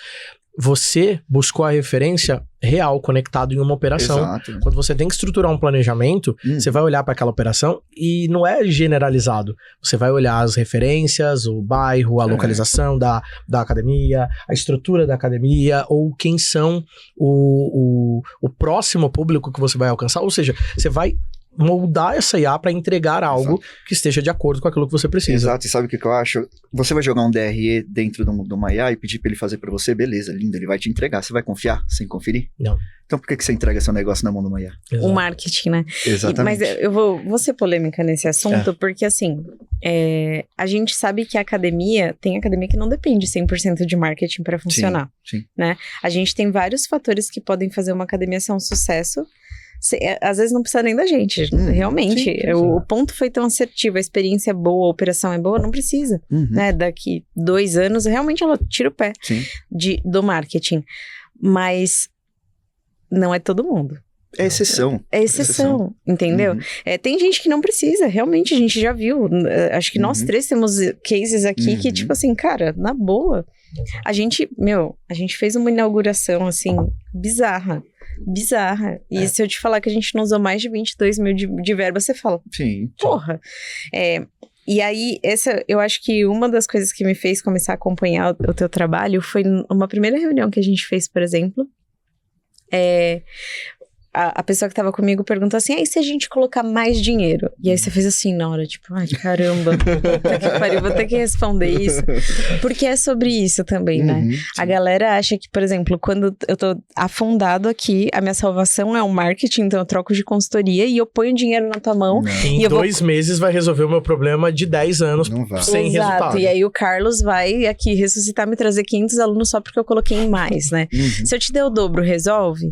você buscou a referência real, conectado em uma operação. Exato. Quando você tem que estruturar um planejamento, você vai olhar para aquela operação e não é generalizado. Você vai olhar as referências, o bairro, a localização da academia, a estrutura da academia, ou quem são o próximo público que você vai alcançar. Ou seja, você vai moldar essa IA para entregar algo que esteja de acordo com aquilo que você precisa. Exato, e sabe o que eu acho? Você vai jogar um DRE dentro de uma IA e pedir para ele fazer para você, beleza, lindo, ele vai te entregar. Você vai confiar sem conferir? Não. Então por que você entrega seu negócio na mão de uma IA? O marketing, né? Exatamente. Mas eu vou ser polêmica nesse assunto, porque assim, a gente sabe que a academia, tem academia que não depende 100% de marketing para funcionar. Sim. Né? A gente tem vários fatores que podem fazer uma academia ser um sucesso. Às vezes não precisa nem da gente, realmente. Sim. O ponto foi tão assertivo, a experiência é boa, a operação é boa, não precisa. Né? Daqui 2 anos, realmente ela tira o pé do marketing. Mas não é todo mundo. É exceção. É exceção, entendeu? Tem gente que não precisa, realmente, a gente já viu. Acho que nós 3 temos cases aqui que, tipo assim, cara, na boa. A gente fez uma inauguração, assim, bizarra. E se eu te falar que a gente não usou mais de 22 mil de verba, você fala, porra. E aí, eu acho que uma das coisas que me fez começar a acompanhar o teu trabalho foi uma primeira reunião que a gente fez, por exemplo. A pessoa que tava comigo perguntou assim, e se a gente colocar mais dinheiro? E aí você fez assim na hora, tipo, ai caramba, puta que pariu, vou ter que responder isso. Porque é sobre isso também, né? A galera acha que, por exemplo, quando eu tô afundado aqui, a minha salvação é o marketing, então eu troco de consultoria e eu ponho dinheiro na tua mão. Em 2 meses vai resolver o meu problema de 10 anos sem resultado. E aí o Carlos vai aqui ressuscitar, me trazer 500 alunos só porque eu coloquei em mais, né? Se eu te der o dobro, resolve?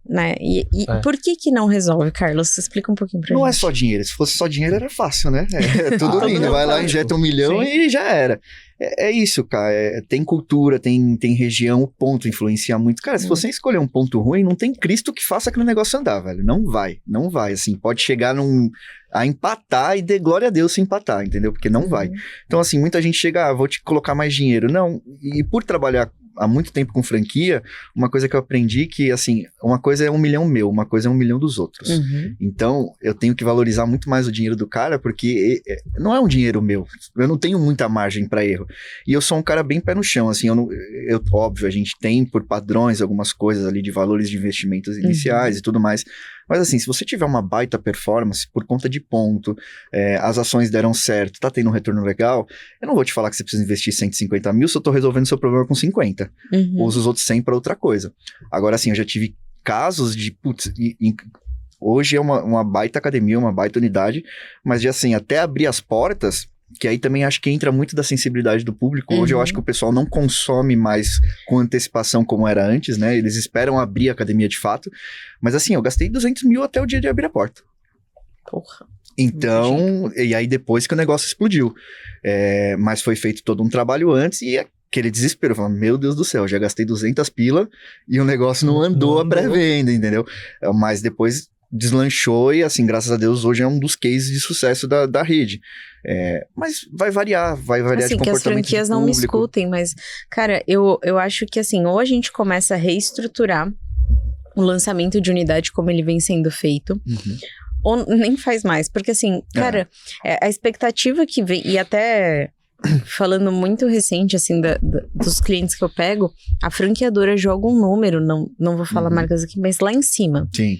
Né? E por que não resolve, Carlos? Explica um pouquinho pra gente. Não é só dinheiro. Se fosse só dinheiro, era fácil, né? É tudo lindo. Vai lá, injeta 1 milhão e já era. É isso, cara. Tem cultura, tem região, o ponto influencia muito. Cara, se você escolher um ponto ruim, não tem Cristo que faça aquele negócio andar, velho. Não vai, assim. Pode chegar a empatar e dê glória a Deus se empatar, entendeu? Porque não vai. Então, assim, muita gente chega, vou te colocar mais dinheiro. Não, e por trabalhar há muito tempo com franquia, uma coisa que eu aprendi que, assim, uma coisa é 1 milhão meu, uma coisa é 1 milhão dos outros. Então, eu tenho que valorizar muito mais o dinheiro do cara, porque não é um dinheiro meu. Eu não tenho muita margem para erro. E eu sou um cara bem pé no chão, assim, óbvio, a gente tem por padrões algumas coisas ali de valores de investimentos iniciais e tudo mais. Mas assim, se você tiver uma baita performance por conta de ponto, as ações deram certo, tá tendo um retorno legal, eu não vou te falar que você precisa investir 150 mil se eu tô resolvendo seu problema com 50. Usa os outros 100 para outra coisa. Agora, assim, eu já tive casos de, hoje é uma baita academia, uma baita unidade, mas de assim, até abrir as portas, que aí também acho que entra muito da sensibilidade do público. Hoje eu acho que o pessoal não consome mais com antecipação como era antes, né? Eles esperam abrir a academia de fato. Mas assim, eu gastei 200 mil até o dia de abrir a porta. Porra. Então, e aí depois que o negócio explodiu. Mas foi feito todo um trabalho antes e aquele desespero, falando, meu Deus do céu, já gastei 200 pila e o negócio não andou a pré-venda, entendeu? Mas depois deslanchou e, assim, graças a Deus, hoje é um dos cases de sucesso da rede. Mas vai variar assim, de comportamento que as franquias não me escutem, mas, cara, eu acho que, assim, ou a gente começa a reestruturar o lançamento de unidade como ele vem sendo feito, ou nem faz mais, porque, assim, cara, a expectativa que vem, e até... falando muito recente, assim, dos clientes que eu pego, a franqueadora joga um número, não vou falar marcas aqui, mas lá em cima. Sim.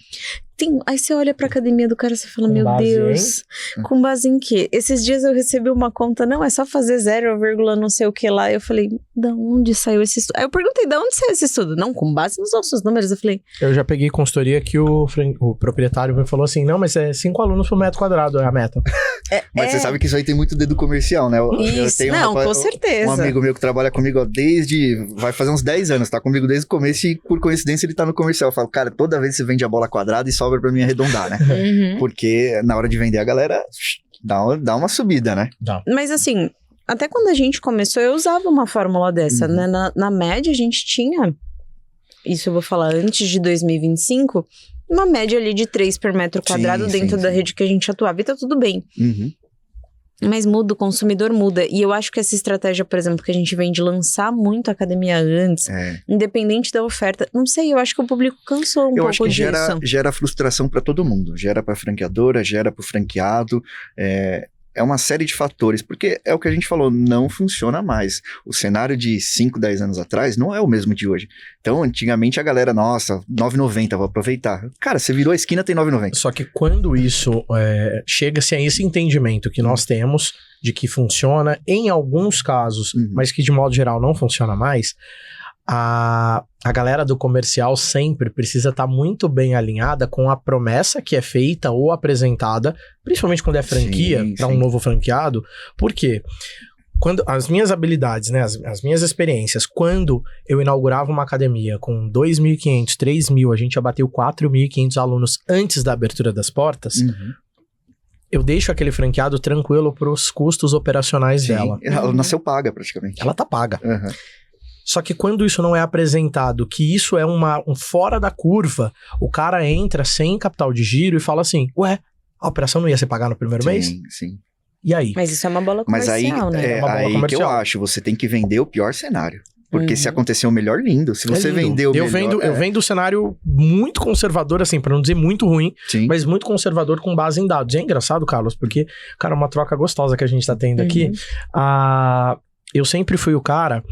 Aí você olha pra academia do cara e você fala, meu Deus, com base em quê? Esses dias eu recebi uma conta, não, é só fazer 0, não sei o que lá. Eu falei, da onde saiu esse estudo? Aí eu perguntei, da onde saiu esse estudo? Não, com base nos nossos números. Eu falei... Eu já peguei consultoria que o proprietário me falou assim, não, mas é 5 alunos por metro quadrado, é a meta. Mas você sabe que isso aí tem muito dedo comercial, né? Isso, com certeza. Um amigo meu que trabalha comigo, ó, vai fazer uns 10 anos, tá comigo desde o começo e por coincidência ele tá no comercial. Eu falo, cara, toda vez você vende a bola quadrada e sobra pra mim arredondar, né? Porque na hora de vender a galera dá uma subida, né? Mas assim, até quando a gente começou, eu usava uma fórmula dessa, né? Na média a gente tinha, isso eu vou falar antes de 2025, uma média ali de 3 por metro quadrado dentro da rede que a gente atuava e tá tudo bem. Mas muda, o consumidor muda. E eu acho que essa estratégia, por exemplo, que a gente vem de lançar muito a academia antes, independente da oferta, não sei, eu acho que o público cansou um pouco disso. Eu acho que gera frustração para todo mundo. Gera para franqueadora, gera para o franqueado. É uma série de fatores, porque é o que a gente falou, não funciona mais. O cenário de 5, 10 anos atrás não é o mesmo de hoje. Então, antigamente a galera, nossa, R$9,90, vou aproveitar. Cara, você virou a esquina, tem R$9,90. Só que quando isso chega-se a esse entendimento que nós temos, de que funciona em alguns casos, mas que de modo geral não funciona mais, a galera do comercial sempre precisa estar muito bem alinhada com a promessa que é feita ou apresentada, principalmente quando é franquia, para um novo franqueado. Por quê? Quando as minhas habilidades, né, as minhas experiências, quando eu inaugurava uma academia com 2.500, 3.000, a gente já bateu 4.500 alunos antes da abertura das portas, eu deixo aquele franqueado tranquilo para os custos operacionais dela. Ela nasceu paga, praticamente. Ela tá paga. Só que quando isso não é apresentado, que isso é um fora da curva, o cara entra sem capital de giro e fala assim, ué, a operação não ia ser pagar no primeiro mês? Sim. E aí? Mas isso é uma bola comercial, né? É uma bola comercial. Que eu acho, você tem que vender o pior cenário. Porque se acontecer o melhor, lindo. Se você vender o melhor... Eu vendo o cenário muito conservador, assim, pra não dizer muito ruim, mas muito conservador com base em dados. E é engraçado, Carlos, porque, cara, uma troca gostosa que a gente tá tendo aqui. Eu sempre fui o cara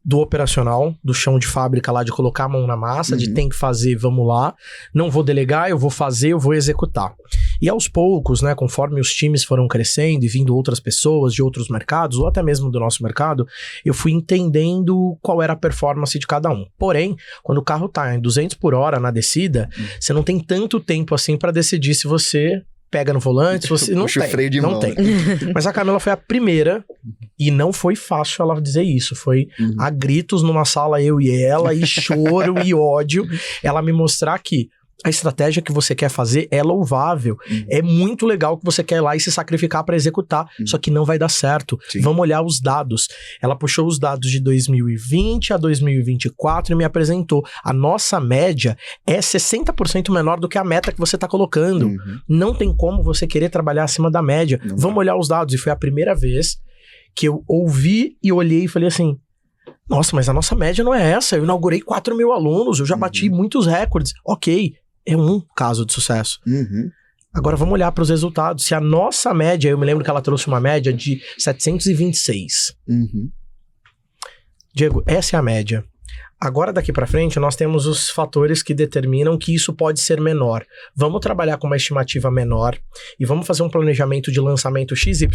do operacional, do chão de fábrica lá, de colocar a mão na massa, de tem que fazer, vamos lá, não vou delegar, eu vou fazer, eu vou executar. E aos poucos, né, conforme os times foram crescendo e vindo outras pessoas de outros mercados, ou até mesmo do nosso mercado, eu fui entendendo qual era a performance de cada um. Porém, quando o carro tá em 200 por hora na descida, você não tem tanto tempo assim para decidir se você pega no volante, você não tem, freio de mão. Tem. Mas a Camila foi a primeira e não foi fácil ela dizer isso, foi a gritos numa sala eu e ela, e choro e ódio, ela me mostrar que a estratégia que você quer fazer é louvável, é muito legal que você quer ir lá e se sacrificar para executar, só que não vai dar certo. Vamos olhar os dados. Ela puxou os dados de 2020 a 2024 e me apresentou. A nossa média é 60% menor do que a meta que você está colocando. Não tem como você querer trabalhar acima da média. Vamos olhar os dados. E foi a primeira vez que eu ouvi e olhei e falei assim, nossa, mas a nossa média não é essa. Eu inaugurei 4.000 alunos, eu já bati muitos recordes. Ok, é um caso de sucesso. Agora vamos olhar para os resultados. Se a nossa média, eu me lembro que ela trouxe uma média de 726. Diego, essa é a média. Agora daqui para frente nós temos os fatores que determinam que isso pode ser menor. Vamos trabalhar com uma estimativa menor e vamos fazer um planejamento de lançamento XYZ.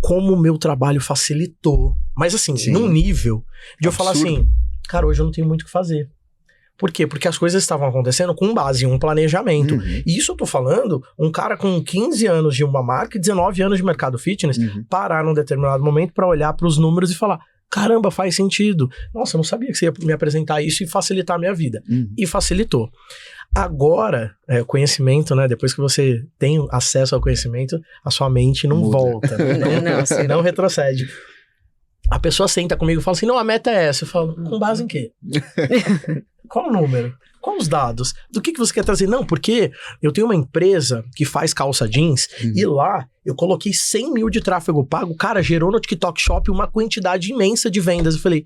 Como o meu trabalho facilitou. Mas assim, num nível de eu falar assim, cara, hoje eu não tenho muito o que fazer. Por quê? Porque as coisas estavam acontecendo com base em um planejamento. E isso eu tô falando, um cara com 15 anos de uma marca e 19 anos de mercado fitness, parar num determinado momento para olhar para os números e falar, caramba, faz sentido. Nossa, eu não sabia que você ia me apresentar isso e facilitar a minha vida. E facilitou. Agora, o conhecimento, né? Depois que você tem acesso ao conhecimento, a sua mente não volta. Não retrocede. A pessoa senta comigo e fala assim, não, a meta é essa. Eu falo, com base em quê? Qual o número? Quais os dados? Do que você quer trazer? Não, porque eu tenho uma empresa que faz calça jeans e lá eu coloquei 100 mil de tráfego pago, cara, gerou no TikTok Shop uma quantidade imensa de vendas. Eu falei,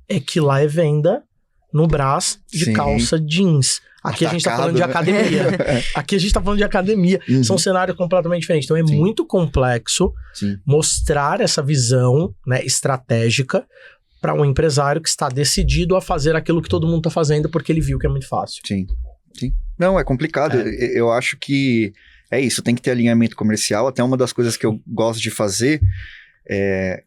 é que lá é venda no Brás de calça jeans. Aqui a gente tá falando de academia. Aqui a gente tá falando de academia. São cenários completamente diferentes. Então é muito complexo mostrar essa visão, né, estratégica para um empresário que está decidido a fazer aquilo que todo mundo tá fazendo porque ele viu que é muito fácil. Sim. Não, é complicado. Eu acho que é isso, tem que ter alinhamento comercial. Até uma das coisas que eu gosto de fazer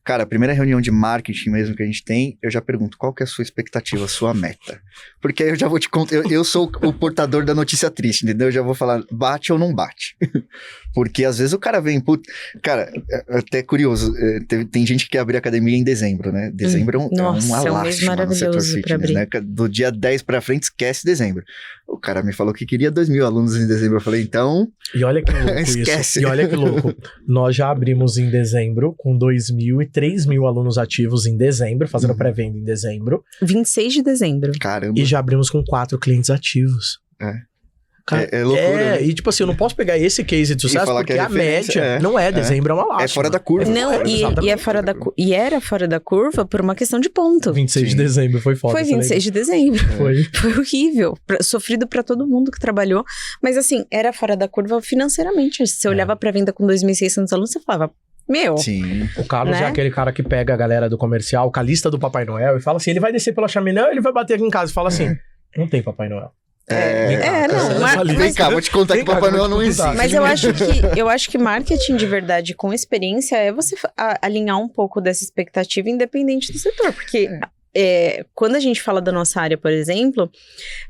cara, a primeira reunião de marketing mesmo que a gente tem, eu já pergunto, qual que é a sua expectativa, a sua meta? Porque aí eu já vou te contar, eu sou o portador da notícia triste, entendeu? Eu já vou falar, bate ou não bate? Porque às vezes o cara vem, cara, até curioso, tem gente que quer abrir academia em dezembro, né? Dezembro é uma lástima no setor fitness, né? Do dia 10 pra frente, esquece dezembro. O cara me falou que queria 2.000 alunos em dezembro, eu falei, então... E olha que louco esquece. Isso. E olha que louco. Nós já abrimos em dezembro com 2.000 e 3.000 alunos ativos em dezembro, fazendo pré-venda em dezembro. 26 de dezembro. Caramba. E já abrimos com 4 clientes ativos. Cara, é loucura. Né? E tipo assim, eu não posso pegar esse case de sucesso porque a média não dezembro é uma lástima. É fora da curva. Não, e é fora da e era fora da curva por uma questão de ponto. 26 de dezembro, foi foda. Foi 26 de dezembro. Foi horrível. Sofrido pra todo mundo que trabalhou. Mas assim, era fora da curva financeiramente. Se você olhava pra venda com 2.600 alunos, você falava... Sim. O Carlos é aquele cara que pega a galera do comercial, com a lista do Papai Noel e fala assim, ele vai descer pela chaminé ou ele vai bater aqui em casa? E fala assim, não tem Papai Noel. Vem cá, vou te contar que o Papai Noel não existe. Mas eu acho que marketing de verdade com experiência é você alinhar um pouco dessa expectativa independente do setor, porque quando a gente fala da nossa área, por exemplo,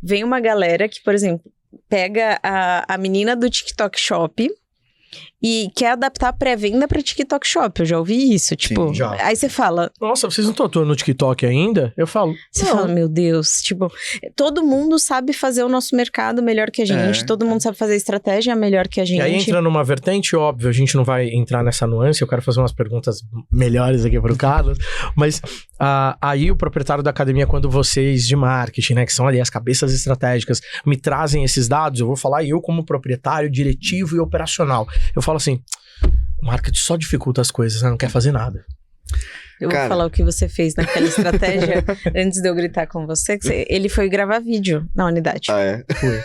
vem uma galera que, por exemplo, pega a menina do TikTok Shop e quer adaptar a pré-venda para TikTok Shop. Eu já ouvi isso, tipo... Sim, já. Aí você fala... Nossa, vocês não estão atuando no TikTok ainda? Eu falo... Você fala, meu Deus, tipo... Todo mundo sabe fazer o nosso mercado melhor que a gente. Todo mundo sabe fazer a estratégia melhor que a gente. E aí entra numa vertente, óbvio, a gente não vai entrar nessa nuance, eu quero fazer umas perguntas melhores aqui pro Carlos, mas aí o proprietário da academia, quando vocês de marketing, né, que são ali as cabeças estratégicas, me trazem esses dados, eu vou falar eu como proprietário, diretivo e operacional. Eu falo assim, o marketing só dificulta as coisas, né? Não quer fazer nada. Eu vou falar o que você fez naquela estratégia antes de eu gritar com você. Ele foi gravar vídeo na unidade. Foi.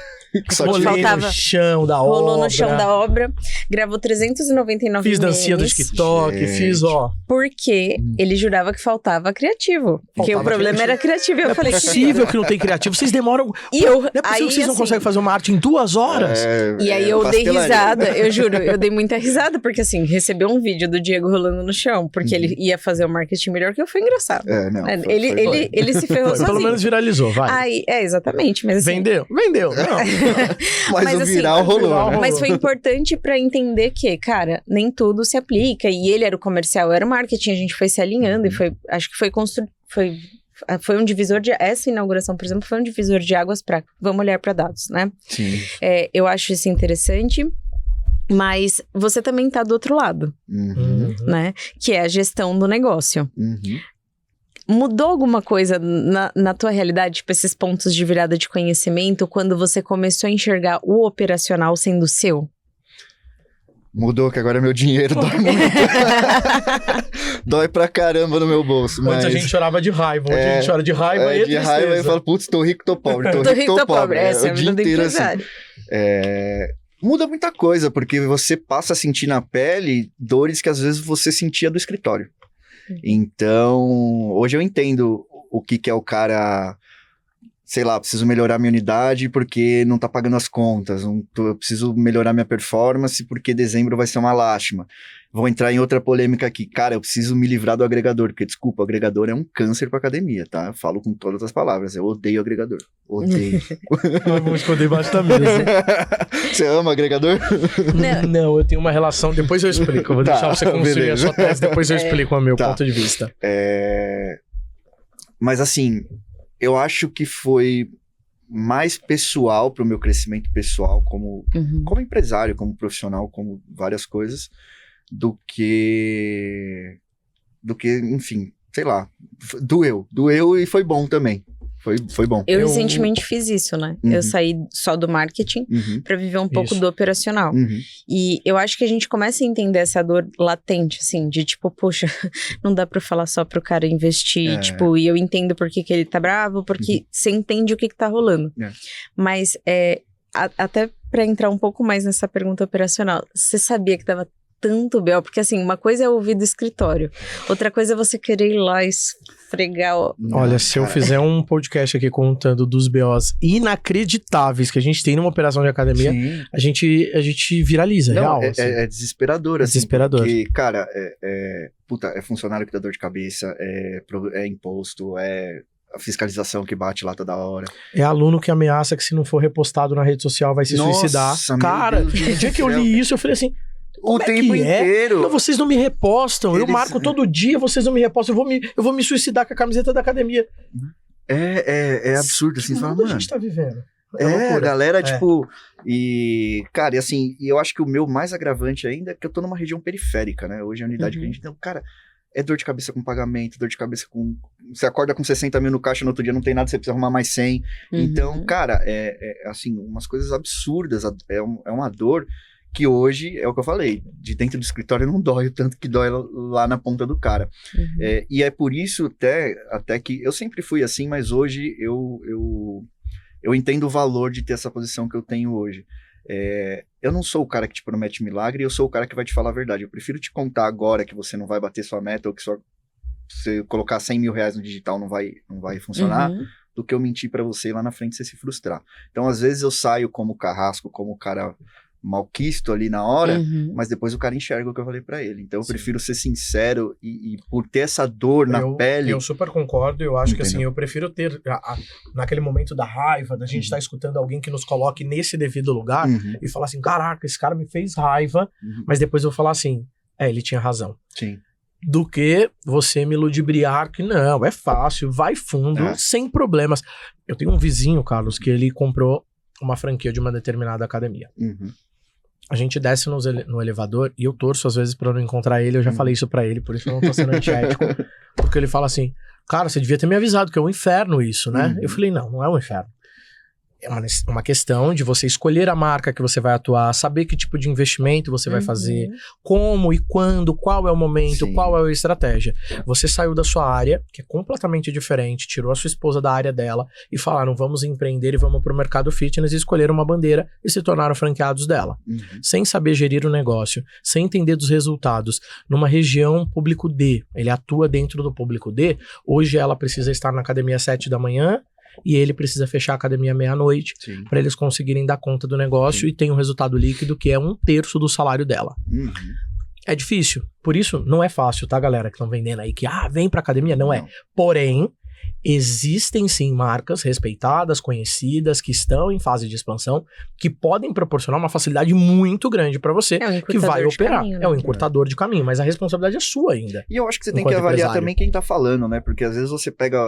Rolou no chão da obra. Rolou no chão da obra. Gravou 399 Fiz dancinha do TikTok, fiz, Porque ele jurava que faltava criativo. Porque o problema era criativo. Eu falei, é possível que não tem criativo. Vocês demoram... Não é possível que vocês não conseguem fazer uma arte em 2 horas. E aí eu dei risada. Eu juro, eu dei muita risada. Porque assim, recebeu um vídeo do Diego rolando no chão. Porque ele ia fazer o marketing melhor que eu. Foi engraçado. Ele se ferrou sozinho. Pelo menos viralizou, vai. Exatamente. Mas, assim, Vendeu. Não. Mas o viral rolou. Mas foi importante pra entender que, cara, nem tudo se aplica. E ele era o comercial, eu era o marketing, a gente foi se alinhando e foi, acho que foi um divisor de... Essa inauguração, por exemplo, foi um divisor de águas pra... Vamos olhar pra dados, né? Sim. Eu acho isso interessante, mas você também tá do outro lado, né? Que é a gestão do negócio. Mudou alguma coisa na tua realidade, tipo esses pontos de virada de conhecimento, quando você começou a enxergar o operacional sendo seu? Mudou, que agora meu dinheiro dói muito. Dói pra caramba no meu bolso. Antes a gente chorava de raiva, hoje a gente chora de raiva e de raiva eu falo, putz, tô rico, tô pobre, tô rico, tô pobre. Essa é a vida do empresário. Muda muita coisa, porque você passa a sentir na pele dores que às vezes você sentia do escritório. Então, hoje eu entendo o que é o cara, sei lá, preciso melhorar minha unidade porque não tá pagando as contas, eu preciso melhorar minha performance porque dezembro vai ser uma lástima. Vou entrar em outra polêmica aqui. Cara, eu preciso me livrar do agregador, porque, desculpa, o agregador é um câncer pra academia, tá? Eu falo com todas as palavras, eu odeio agregador. Odeio. Vamos esconder embaixo da mesa. Você ama agregador? Não, eu tenho uma relação, depois eu explico. Eu vou deixar você construir a sua tese, depois eu explico o meu ponto de vista. Mas assim, eu acho que foi mais pessoal pro meu crescimento pessoal, como empresário, como profissional, como várias coisas, do que, enfim, sei lá, doeu e foi bom também. Foi bom. Eu recentemente fiz isso, né? Eu saí só do marketing pra viver um pouco do operacional. E eu acho que a gente começa a entender essa dor latente, assim, de tipo, poxa, não dá pra falar só pro cara investir, tipo, e eu entendo por que ele tá bravo, porque você entende o que tá rolando. Mas, até pra entrar um pouco mais nessa pergunta operacional, você sabia que tava tanto B.O., porque assim, uma coisa é ouvir do escritório, outra coisa é você querer ir lá esfregar. Olha, se eu fizer um podcast aqui contando dos B.O.s inacreditáveis que a gente tem numa operação de academia, a gente viraliza, não, real. É desesperador, assim. Desesperador. Porque, cara, é funcionário que dá dor de cabeça, é imposto, a fiscalização que bate lá toda hora. É aluno que ameaça que se não for repostado na rede social vai se suicidar. Cara, no dia que eu li isso, eu falei assim... O tempo inteiro. Não, vocês não me repostam. Eu marco todo dia, vocês não me repostam. Eu vou me suicidar com a camiseta da academia. É absurdo, assim. Que mundo a gente tá vivendo? A galera, tipo... E, cara, e assim, eu acho que o meu mais agravante ainda é que eu tô numa região periférica, né? Hoje a unidade que a gente tem... Cara, é dor de cabeça com pagamento, dor de cabeça com... Você acorda com 60 mil no caixa, no outro dia não tem nada, você precisa arrumar mais 100. Então, cara, assim, umas coisas absurdas. É uma dor... Que hoje, é o que eu falei, de dentro do escritório não dói o tanto que dói lá na ponta do cara. E é por isso até que eu sempre fui assim, mas hoje eu entendo o valor de ter essa posição que eu tenho hoje. Eu não sou o cara que te promete milagre, eu sou o cara que vai te falar a verdade. Eu prefiro te contar agora que você não vai bater sua meta ou que você colocar 100 mil reais no digital não vai funcionar, do que eu mentir pra você e lá na frente você se frustrar. Então, às vezes eu saio como carrasco, como o cara... malquisto ali na hora, mas depois o cara enxerga o que eu falei pra ele. Então eu prefiro ser sincero e por ter essa dor na pele... Eu super concordo, eu acho que assim, eu prefiro ter naquele momento da raiva, da gente estar escutando alguém que nos coloque nesse devido lugar e falar assim, caraca, esse cara me fez raiva, mas depois eu vou falar assim, ele tinha razão. Sim. Do que você me ludibriar que não, é fácil, vai fundo, sem problemas. Eu tenho um vizinho, Carlos, que ele comprou uma franquia de uma determinada academia. A gente desce no elevador e eu torço às vezes pra não encontrar ele. Eu já falei isso pra ele, por isso eu não tô sendo antiético. Porque ele fala assim, cara, você devia ter me avisado que é um inferno isso, né? Eu falei, não é um inferno. É uma questão de você escolher a marca que você vai atuar, saber que tipo de investimento você vai fazer, como e quando, qual é o momento, qual é a estratégia. Você saiu da sua área, que é completamente diferente, tirou a sua esposa da área dela e falaram, vamos empreender e vamos pro mercado fitness e escolheram uma bandeira e se tornaram franqueados dela. Sem saber gerir o negócio, sem entender dos resultados. Numa região público D, ele atua dentro do público D, hoje ela precisa estar na academia às 7 da manhã, e ele precisa fechar a academia meia-noite para eles conseguirem dar conta do negócio e tem um resultado líquido que é 1/3 do salário dela. É difícil, por isso não é fácil, tá, galera que estão vendendo aí que, vem pra academia, não é. Porém, existem sim marcas respeitadas, conhecidas, que estão em fase de expansão, que podem proporcionar uma facilidade muito grande para você, que vai operar. Caminho, né? É um encurtador de caminho, mas a responsabilidade é sua ainda. E eu acho que você tem que avaliar também quem tá falando, né? Porque às vezes você pega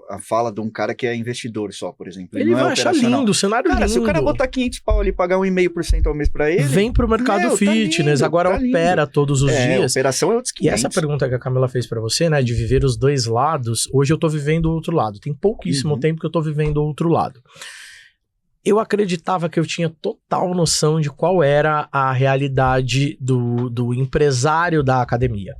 a fala de um cara que é investidor só, por exemplo. Ele vai achar lindo, o cenário lindo. Se o cara botar 500 pau ali e pagar 1,5% ao mês pra ele... Vem pro mercado fitness, tá agora opera todos os dias. A operação é outros 500. E essa pergunta que a Camila fez pra você, né, de viver os dois lados, hoje eu tô vivendo o outro lado. Tem pouquíssimo tempo que eu tô vivendo o outro lado. Eu acreditava que eu tinha total noção de qual era a realidade do empresário da academia.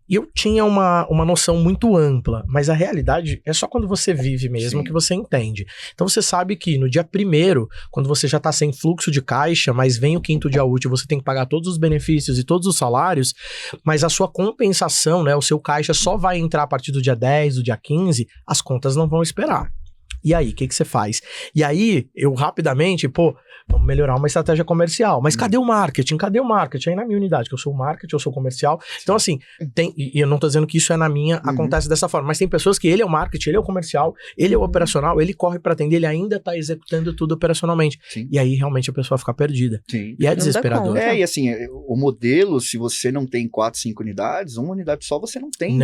E eu tinha uma noção muito ampla, mas a realidade é só quando você vive mesmo que você entende. Então você sabe que no dia 1º, quando você já tá sem fluxo de caixa, mas vem o 5º dia útil, você tem que pagar todos os benefícios e todos os salários, mas a sua compensação, né, o seu caixa só vai entrar a partir do dia 10, do dia 15, as contas não vão esperar. E aí, o que você faz? E aí, eu rapidamente, vamos melhorar uma estratégia comercial. Mas cadê o marketing? Cadê o marketing? Aí na minha unidade, que eu sou o marketing, eu sou o comercial. Então, assim, e eu não tô dizendo que isso é na minha, acontece dessa forma, mas tem pessoas que ele é o marketing, ele é o comercial, ele é o operacional, ele corre pra atender, ele ainda tá executando tudo operacionalmente. E aí, realmente, a pessoa fica perdida. E é desesperador. E assim, o modelo, se você não tem 4, 5 unidades, uma unidade só você não tem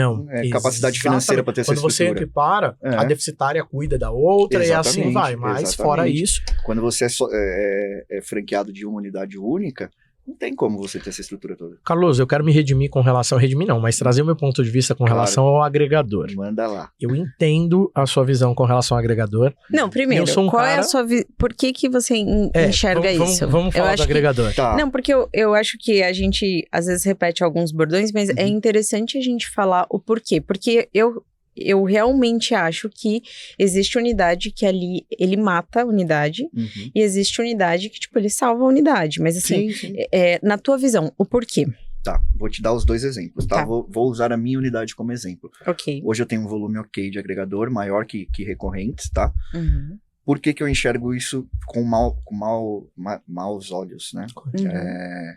capacidade financeira pra ter essa estrutura. Quando você equipara, a deficitária cuida da outra e assim vai. Mas fora isso... Quando você é franqueado de uma unidade única, Não tem como você ter essa estrutura toda. Carlos, eu quero me redimir com relação... Redimir não, mas trazer o meu ponto de vista com relação ao agregador. Manda lá. Eu entendo a sua visão com relação ao agregador. Não, primeiro, Eu sou um qual é cara- a sua por que você enxerga isso? Vamos Eu falar acho do que- agregador. Tá. Não, porque eu acho que a gente às vezes repete alguns bordões, mas é interessante a gente falar o porquê. Porque eu realmente acho que existe unidade que ali ele mata a unidade Uhum. e existe unidade que, tipo, ele salva a unidade. Mas assim, Sim. na tua visão, o porquê? Tá, vou te dar os dois exemplos, tá? Tá. Vou usar a minha unidade como exemplo. Ok. Hoje eu tenho um volume ok de agregador, maior que recorrentes, tá? Uhum. Por que eu enxergo isso com maus olhos, né? Uhum.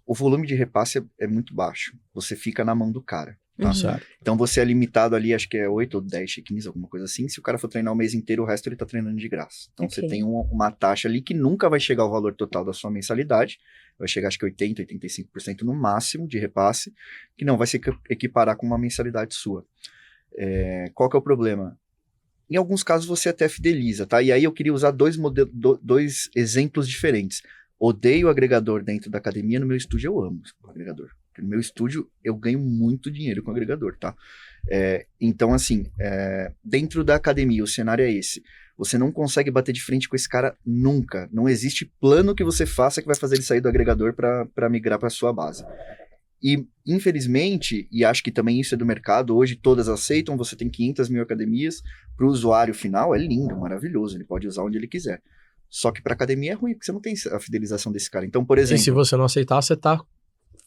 O volume de repasse é muito baixo. Você fica na mão do cara. Tá? Uhum. Certo. Então você é limitado ali, acho que é 8 ou 10 check-ins, alguma coisa assim. Se o cara for treinar o mês inteiro, o resto ele tá treinando de graça. Então Ok. você tem uma taxa ali que nunca vai chegar ao valor total da sua mensalidade. Vai chegar acho que 80%, 85% no máximo de repasse, que não vai se equiparar com uma mensalidade sua. Qual que é o problema? Em alguns casos você até fideliza, tá? E aí eu queria usar dois exemplos diferentes. Odeio o agregador dentro da academia, no meu estúdio eu amo o agregador. No meu estúdio eu ganho muito dinheiro com o agregador, tá? Então assim, dentro da academia o cenário é esse. Você não consegue bater de frente com esse cara nunca. Não existe plano que você faça que vai fazer ele sair do agregador para migrar para sua base. E, infelizmente, e acho que também isso é do mercado, hoje todas aceitam, você tem 500 mil academias, para o usuário final é lindo, maravilhoso, ele pode usar onde ele quiser. Só que para academia é ruim, porque você não tem a fidelização desse cara. Então, por E exemplo... se você não aceitar, você tá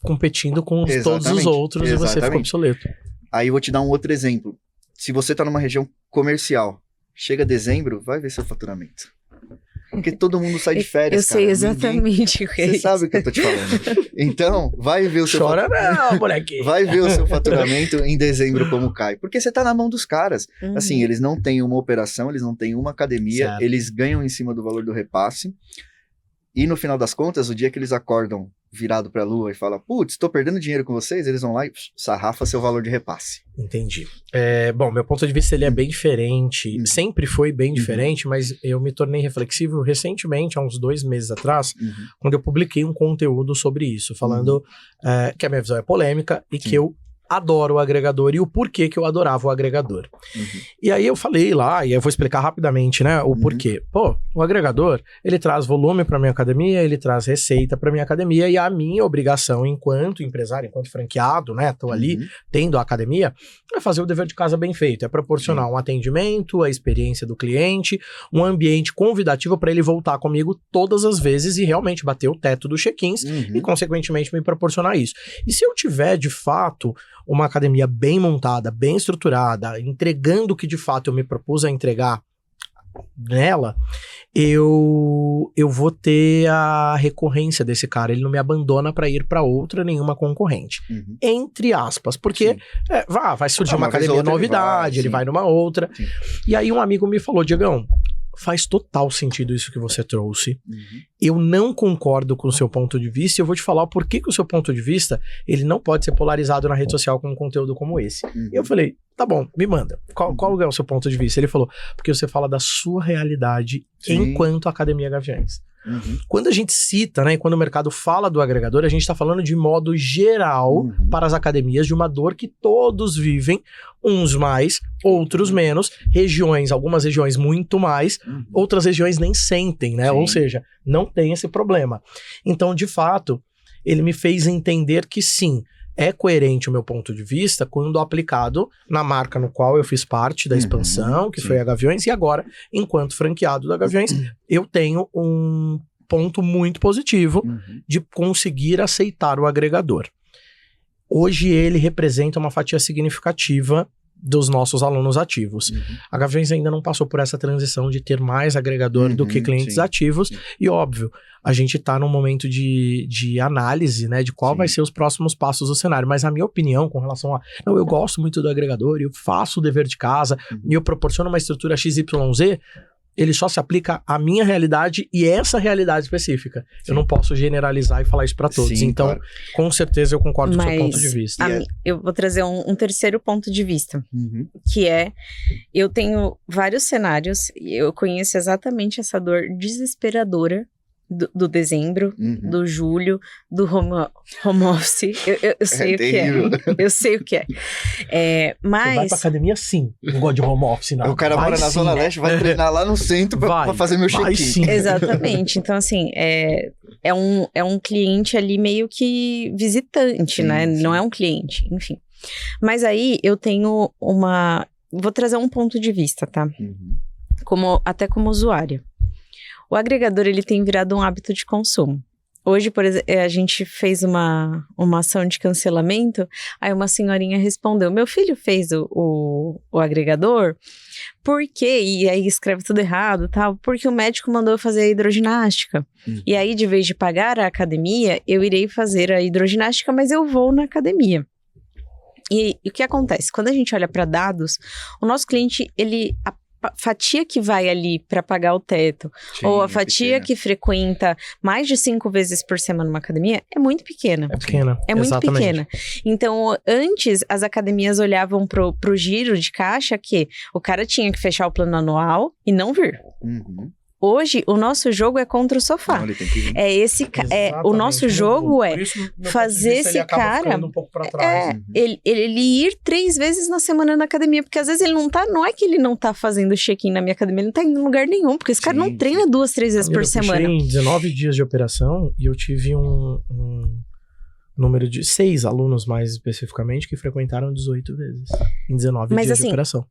competindo com todos os outros e você fica Exatamente. obsoleto. Aí eu vou te dar um outro exemplo. Se você tá numa região comercial, chega dezembro, vai ver seu faturamento. Porque todo mundo sai de férias, Eu sei cara. exatamente o que é Você isso. sabe o que eu tô te falando. Então, vai ver o seu Chora não, moleque. Vai ver o seu faturamento em dezembro como cai. Porque você tá na mão dos caras. Uhum. Assim, eles não têm uma operação, eles não têm uma academia, Certo. eles ganham em cima do valor do repasse. E no final das contas, o dia que eles acordam virado pra lua e falam, putz, tô perdendo dinheiro com vocês, eles vão lá e sarrafa seu valor de repasse. Entendi. Bom, meu ponto de vista ele é bem diferente. Sempre foi bem diferente, mas eu me tornei reflexivo recentemente, há uns 2 meses atrás, quando eu publiquei um conteúdo sobre isso, falando que a minha visão é polêmica e que eu adoro o agregador e o porquê que eu adorava o agregador. E aí eu falei lá, e eu vou explicar rapidamente, né, o porquê. Pô, o agregador, ele traz volume para minha academia, ele traz receita para minha academia e a minha obrigação enquanto empresário, enquanto franqueado, né, tô ali tendo a academia, é fazer o dever de casa bem feito, é proporcionar um atendimento, a experiência do cliente, um ambiente convidativo para ele voltar comigo todas as vezes e realmente bater o teto dos check-ins e consequentemente me proporcionar isso. E se eu tiver de fato uma academia bem montada, bem estruturada, entregando o que de fato eu me propus a entregar nela, eu vou ter a recorrência desse cara, ele não me abandona para ir para outra nenhuma concorrente. Entre aspas, porque vai surgir uma academia novidade, ele vai numa outra. Sim. E aí um amigo me falou, Diegão, faz total sentido isso que você trouxe. Eu não concordo com o seu ponto de vista e eu vou te falar por que o seu ponto de vista ele não pode ser polarizado na rede social com um conteúdo como esse. E eu falei, tá bom, me manda. Qual é o seu ponto de vista? Ele falou, porque você fala da sua realidade enquanto Academia Gaviões. Quando a gente cita, né, quando o mercado fala do agregador, a gente está falando de modo geral para as academias de uma dor que todos vivem, uns mais, outros menos, algumas regiões muito mais, outras regiões nem sentem, né? Ou seja, não tem esse problema. Então, de fato, ele me fez entender que sim, é coerente o meu ponto de vista quando aplicado na marca no qual eu fiz parte da expansão, que foi a Gaviões, e agora, enquanto franqueado da Gaviões, eu tenho um ponto muito positivo de conseguir aceitar o agregador. Hoje ele representa uma fatia significativa dos nossos alunos ativos. A Gaviões ainda não passou por essa transição de ter mais agregador do que clientes ativos, e óbvio, a gente está num momento de análise, né, de qual vai ser os próximos passos do cenário, mas a minha opinião com relação a, eu gosto muito do agregador, eu faço o dever de casa, e eu proporciono uma estrutura XYZ, ele só se aplica à minha realidade e essa realidade específica. Eu não posso generalizar e falar isso para todos. Então, claro, com certeza eu concordo com o seu ponto de vista. Eu vou trazer um terceiro ponto de vista, que é, eu tenho vários cenários, eu conheço exatamente essa dor desesperadora do dezembro, do julho, do home office. Eu sei o que é. Eu sei o que é. Mas... Você vai pra academia sim. Não gosta de home office, não. O cara mora na Zona Leste, vai treinar lá no centro pra fazer meu check-in. Exatamente. Então, assim, é um cliente ali meio que visitante, né? Sim. Não é um cliente, enfim. Mas aí eu tenho vou trazer um ponto de vista, tá? Até como usuária. O agregador, ele tem virado um hábito de consumo. Hoje, por exemplo, a gente fez uma ação de cancelamento, aí uma senhorinha respondeu, meu filho fez o agregador, por quê? E aí escreve tudo errado, tal, porque o médico mandou eu fazer a hidroginástica. E aí, de vez de pagar a academia, eu irei fazer a hidroginástica, mas eu vou na academia. E o que acontece? Quando a gente olha para dados, o nosso cliente, a fatia que vai ali para pagar o teto, ou a fatia que frequenta mais de 5 vezes por semana uma academia, é muito pequena. É muito pequena. Então, antes, as academias olhavam pro giro de caixa que o cara tinha que fechar o plano anual e não vir. Hoje, o nosso jogo é contra o sofá. Não, ele tem que vir. O nosso jogo é fazer esse cara... Um pouco pra trás. Ele ir 3 vezes na semana na academia, porque às vezes ele não é que ele não tá fazendo check-in na minha academia, ele não tá em lugar nenhum, porque esse cara não treina 2, 3 vezes por semana. Eu puxei 19 dias de operação e eu tive um número de 6 alunos, mais especificamente, que frequentaram 18 vezes em 19 dias de operação.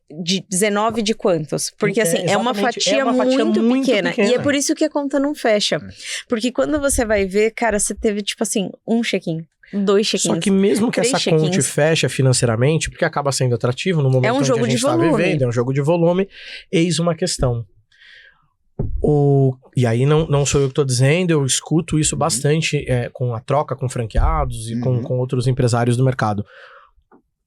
De 19 de quantos? Porque assim, é uma fatia muito pequena. E é por isso que a conta não fecha. Porque quando você vai ver, cara, você teve tipo assim, 1 check-in, 2 check-ins. Só que mesmo que essa conta fecha financeiramente, porque acaba sendo atrativo no momento onde a gente está vivendo, é um jogo de volume, eis uma questão. E aí não sou eu que estou dizendo, eu escuto isso bastante com a troca com franqueados e com outros empresários do mercado.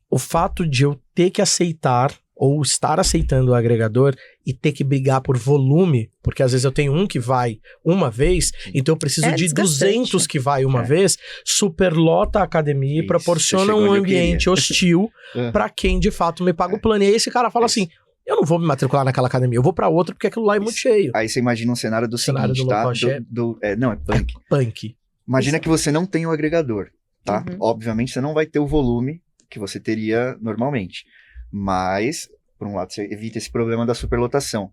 O fato de eu ter que aceitar ou estar aceitando o agregador e ter que brigar por volume, porque às vezes eu tenho um que vai uma vez, então eu preciso de 200 que vai uma vez, superlota a academia e proporciona um ambiente hostil para quem de fato me paga o plano. E aí esse cara fala assim, eu não vou me matricular naquela academia, eu vou pra outra porque aquilo lá é muito cheio. Aí você imagina um cenário do seguinte, tá? Não, é punk. Punk. Imagina que você não tem o agregador, tá? Obviamente você não vai ter o volume que você teria normalmente. Mas, por um lado, você evita esse problema da superlotação.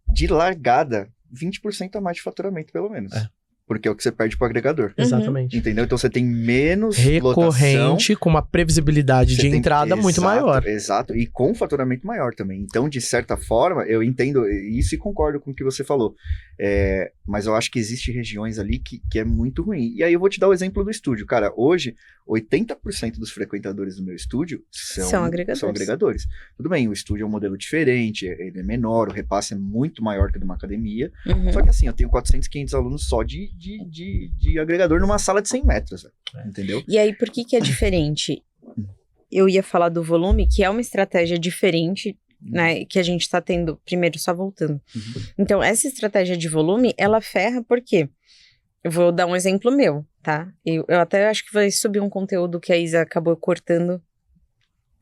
De largada, 20% a mais de faturamento, pelo menos. Porque é o que você perde pro agregador. Exatamente. Entendeu? Então você tem menos recorrente, com uma previsibilidade de entrada muito maior. Exato, e com faturamento maior também. Então, de certa forma, eu entendo isso e concordo com o que você falou. Mas eu acho que existem regiões ali que é muito ruim. E aí eu vou te dar o exemplo do estúdio. Cara, hoje, 80% dos frequentadores do meu estúdio são agregadores. Tudo bem, o estúdio é um modelo diferente, ele é menor, o repasse é muito maior que o de uma academia. Só que assim, eu tenho 400, 500 alunos só de agregador numa sala de 100 metros, entendeu? E aí, por que é diferente? Eu ia falar do volume, que é uma estratégia diferente, né, que a gente tá tendo, primeiro, só voltando. Então, essa estratégia de volume, ela ferra por quê? Eu vou dar um exemplo meu, tá? Eu até acho que vai subir um conteúdo que a Isa acabou cortando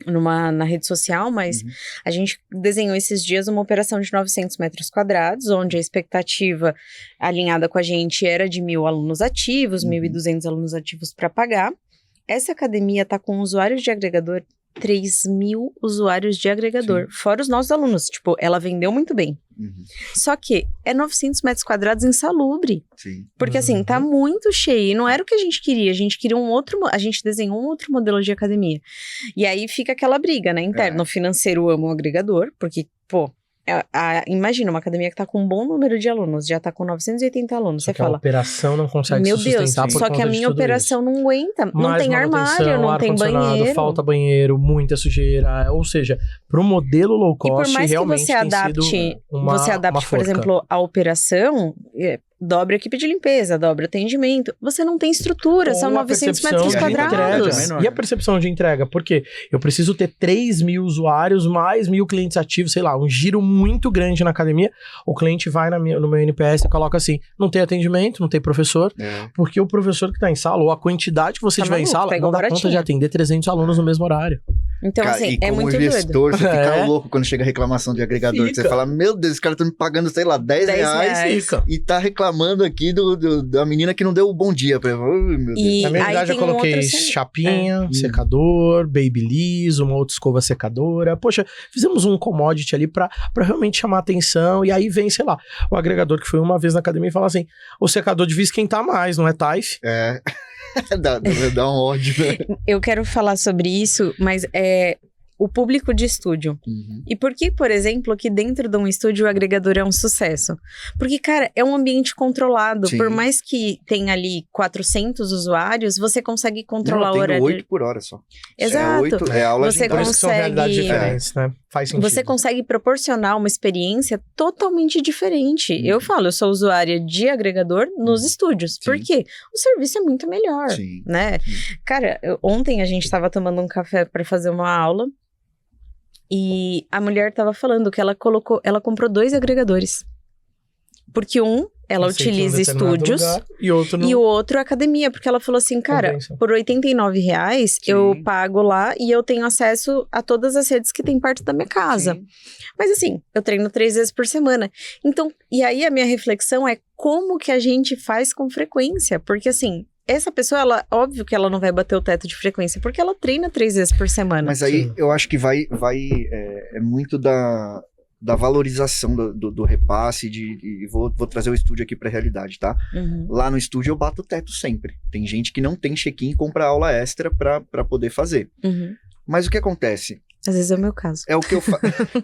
na rede social, mas a gente desenhou esses dias uma operação de 900 metros quadrados, onde a expectativa alinhada com a gente era de 1.000 alunos ativos, 1.200 alunos ativos para pagar. Essa academia está com usuários de agregador, 3.000 usuários de agregador, fora os nossos alunos. Tipo, ela vendeu muito bem. Só que é 900 metros quadrados insalubre. Porque assim, tá muito cheio. E não era o que a gente queria. A gente queria a gente desenhou um outro modelo de academia. E aí fica aquela briga, né? Interno. O financeiro ama o agregador, porque, pô, imagina uma academia que tá com um bom número de alunos, já tá com 980 alunos, você fala... a operação não consegue meu Deus, só que a minha operação não aguenta, não tem armário, não tem banheiro. Falta banheiro, muita sujeira, ou seja, pro modelo low cost, e por mais realmente que você adapte, por exemplo, a operação... dobra a equipe de limpeza, dobra atendimento. Você não tem estrutura, são 900 metros quadrados. E a percepção de entrega? Porque eu preciso ter 3.000 usuários, mais 1.000 clientes ativos, sei lá, um giro muito grande na academia. O cliente vai no meu NPS e coloca assim, não tem atendimento, não tem professor, porque o professor que tá em sala, ou a quantidade que você tiver em sala, não dá conta de atender 300 alunos no mesmo horário. Então, Cara, assim, e é como muito gestor, doido. você fica É. louco quando chega reclamação de agregador. Fica. Você fala, meu Deus, esse cara tá me pagando, sei lá, 10 reais. Fica. E tá reclamando aqui da menina que não deu o bom dia pra ele. Ai, meu Deus. E Na minha aí unidade eu tem um coloquei outro chapinha, É. secador, babyliss, uma outra escova secadora. Poxa, fizemos um commodity ali pra realmente chamar atenção. E aí vem, sei lá, o agregador que foi uma vez na academia e fala assim, o secador devia esquentar mais, não é, Taif? É. dá um ódio, né? Eu quero falar sobre isso, mas é o público de estúdio. Uhum. E por que, por exemplo, que dentro de um estúdio o agregador é um sucesso? Porque, cara, é um ambiente controlado. Sim. Por mais que tenha ali 400 usuários, você consegue controlar Não, o eu tenho horário. 8 por hora só. Exato. É aula Você agendada. Por isso que são realidades consegue- diferentes, né? Faz sentido. Você consegue proporcionar uma experiência totalmente diferente. Eu falo, eu sou usuária de agregador nos estúdios. Por Sim. quê? O serviço é muito melhor, Sim. né? Sim. Cara, ontem a gente tava tomando um café para fazer uma aula e a mulher tava falando que ela comprou 2 agregadores. Porque ela Aceita em um utiliza determinado estúdios lugar, e outro não. e o outro academia, porque ela falou assim, cara, Compensa. por R$89 Sim. eu pago lá e eu tenho acesso a todas as redes que tem perto da minha casa. Sim. Mas assim, eu treino 3 vezes por semana. Então, e aí a minha reflexão é como que a gente faz com frequência? Porque assim, essa pessoa, óbvio que ela não vai bater o teto de frequência, porque ela treina 3 vezes por semana. Mas aí Sim. eu acho que é muito da valorização do repasse, e vou trazer o estúdio aqui pra realidade, tá? Uhum. Lá no estúdio eu bato o teto sempre. Tem gente que não tem check-in e compra aula extra pra poder fazer. Uhum. Mas o que acontece? Às vezes é o meu caso. É o que eu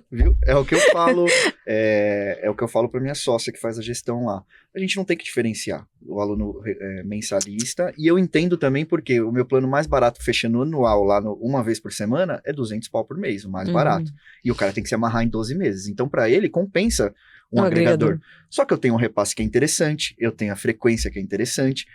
viu? É o que eu falo, é o que eu falo pra minha sócia que faz a gestão lá. A gente não tem que diferenciar o aluno mensalista, e eu entendo também porque o meu plano mais barato fechando anual lá uma vez por semana é 200 pau por mês, o mais Uhum. barato. E o cara tem que se amarrar em 12 meses. Então pra ele compensa um O agregador. agregador. Só que eu tenho um repasse que é interessante, eu tenho a frequência que é interessante.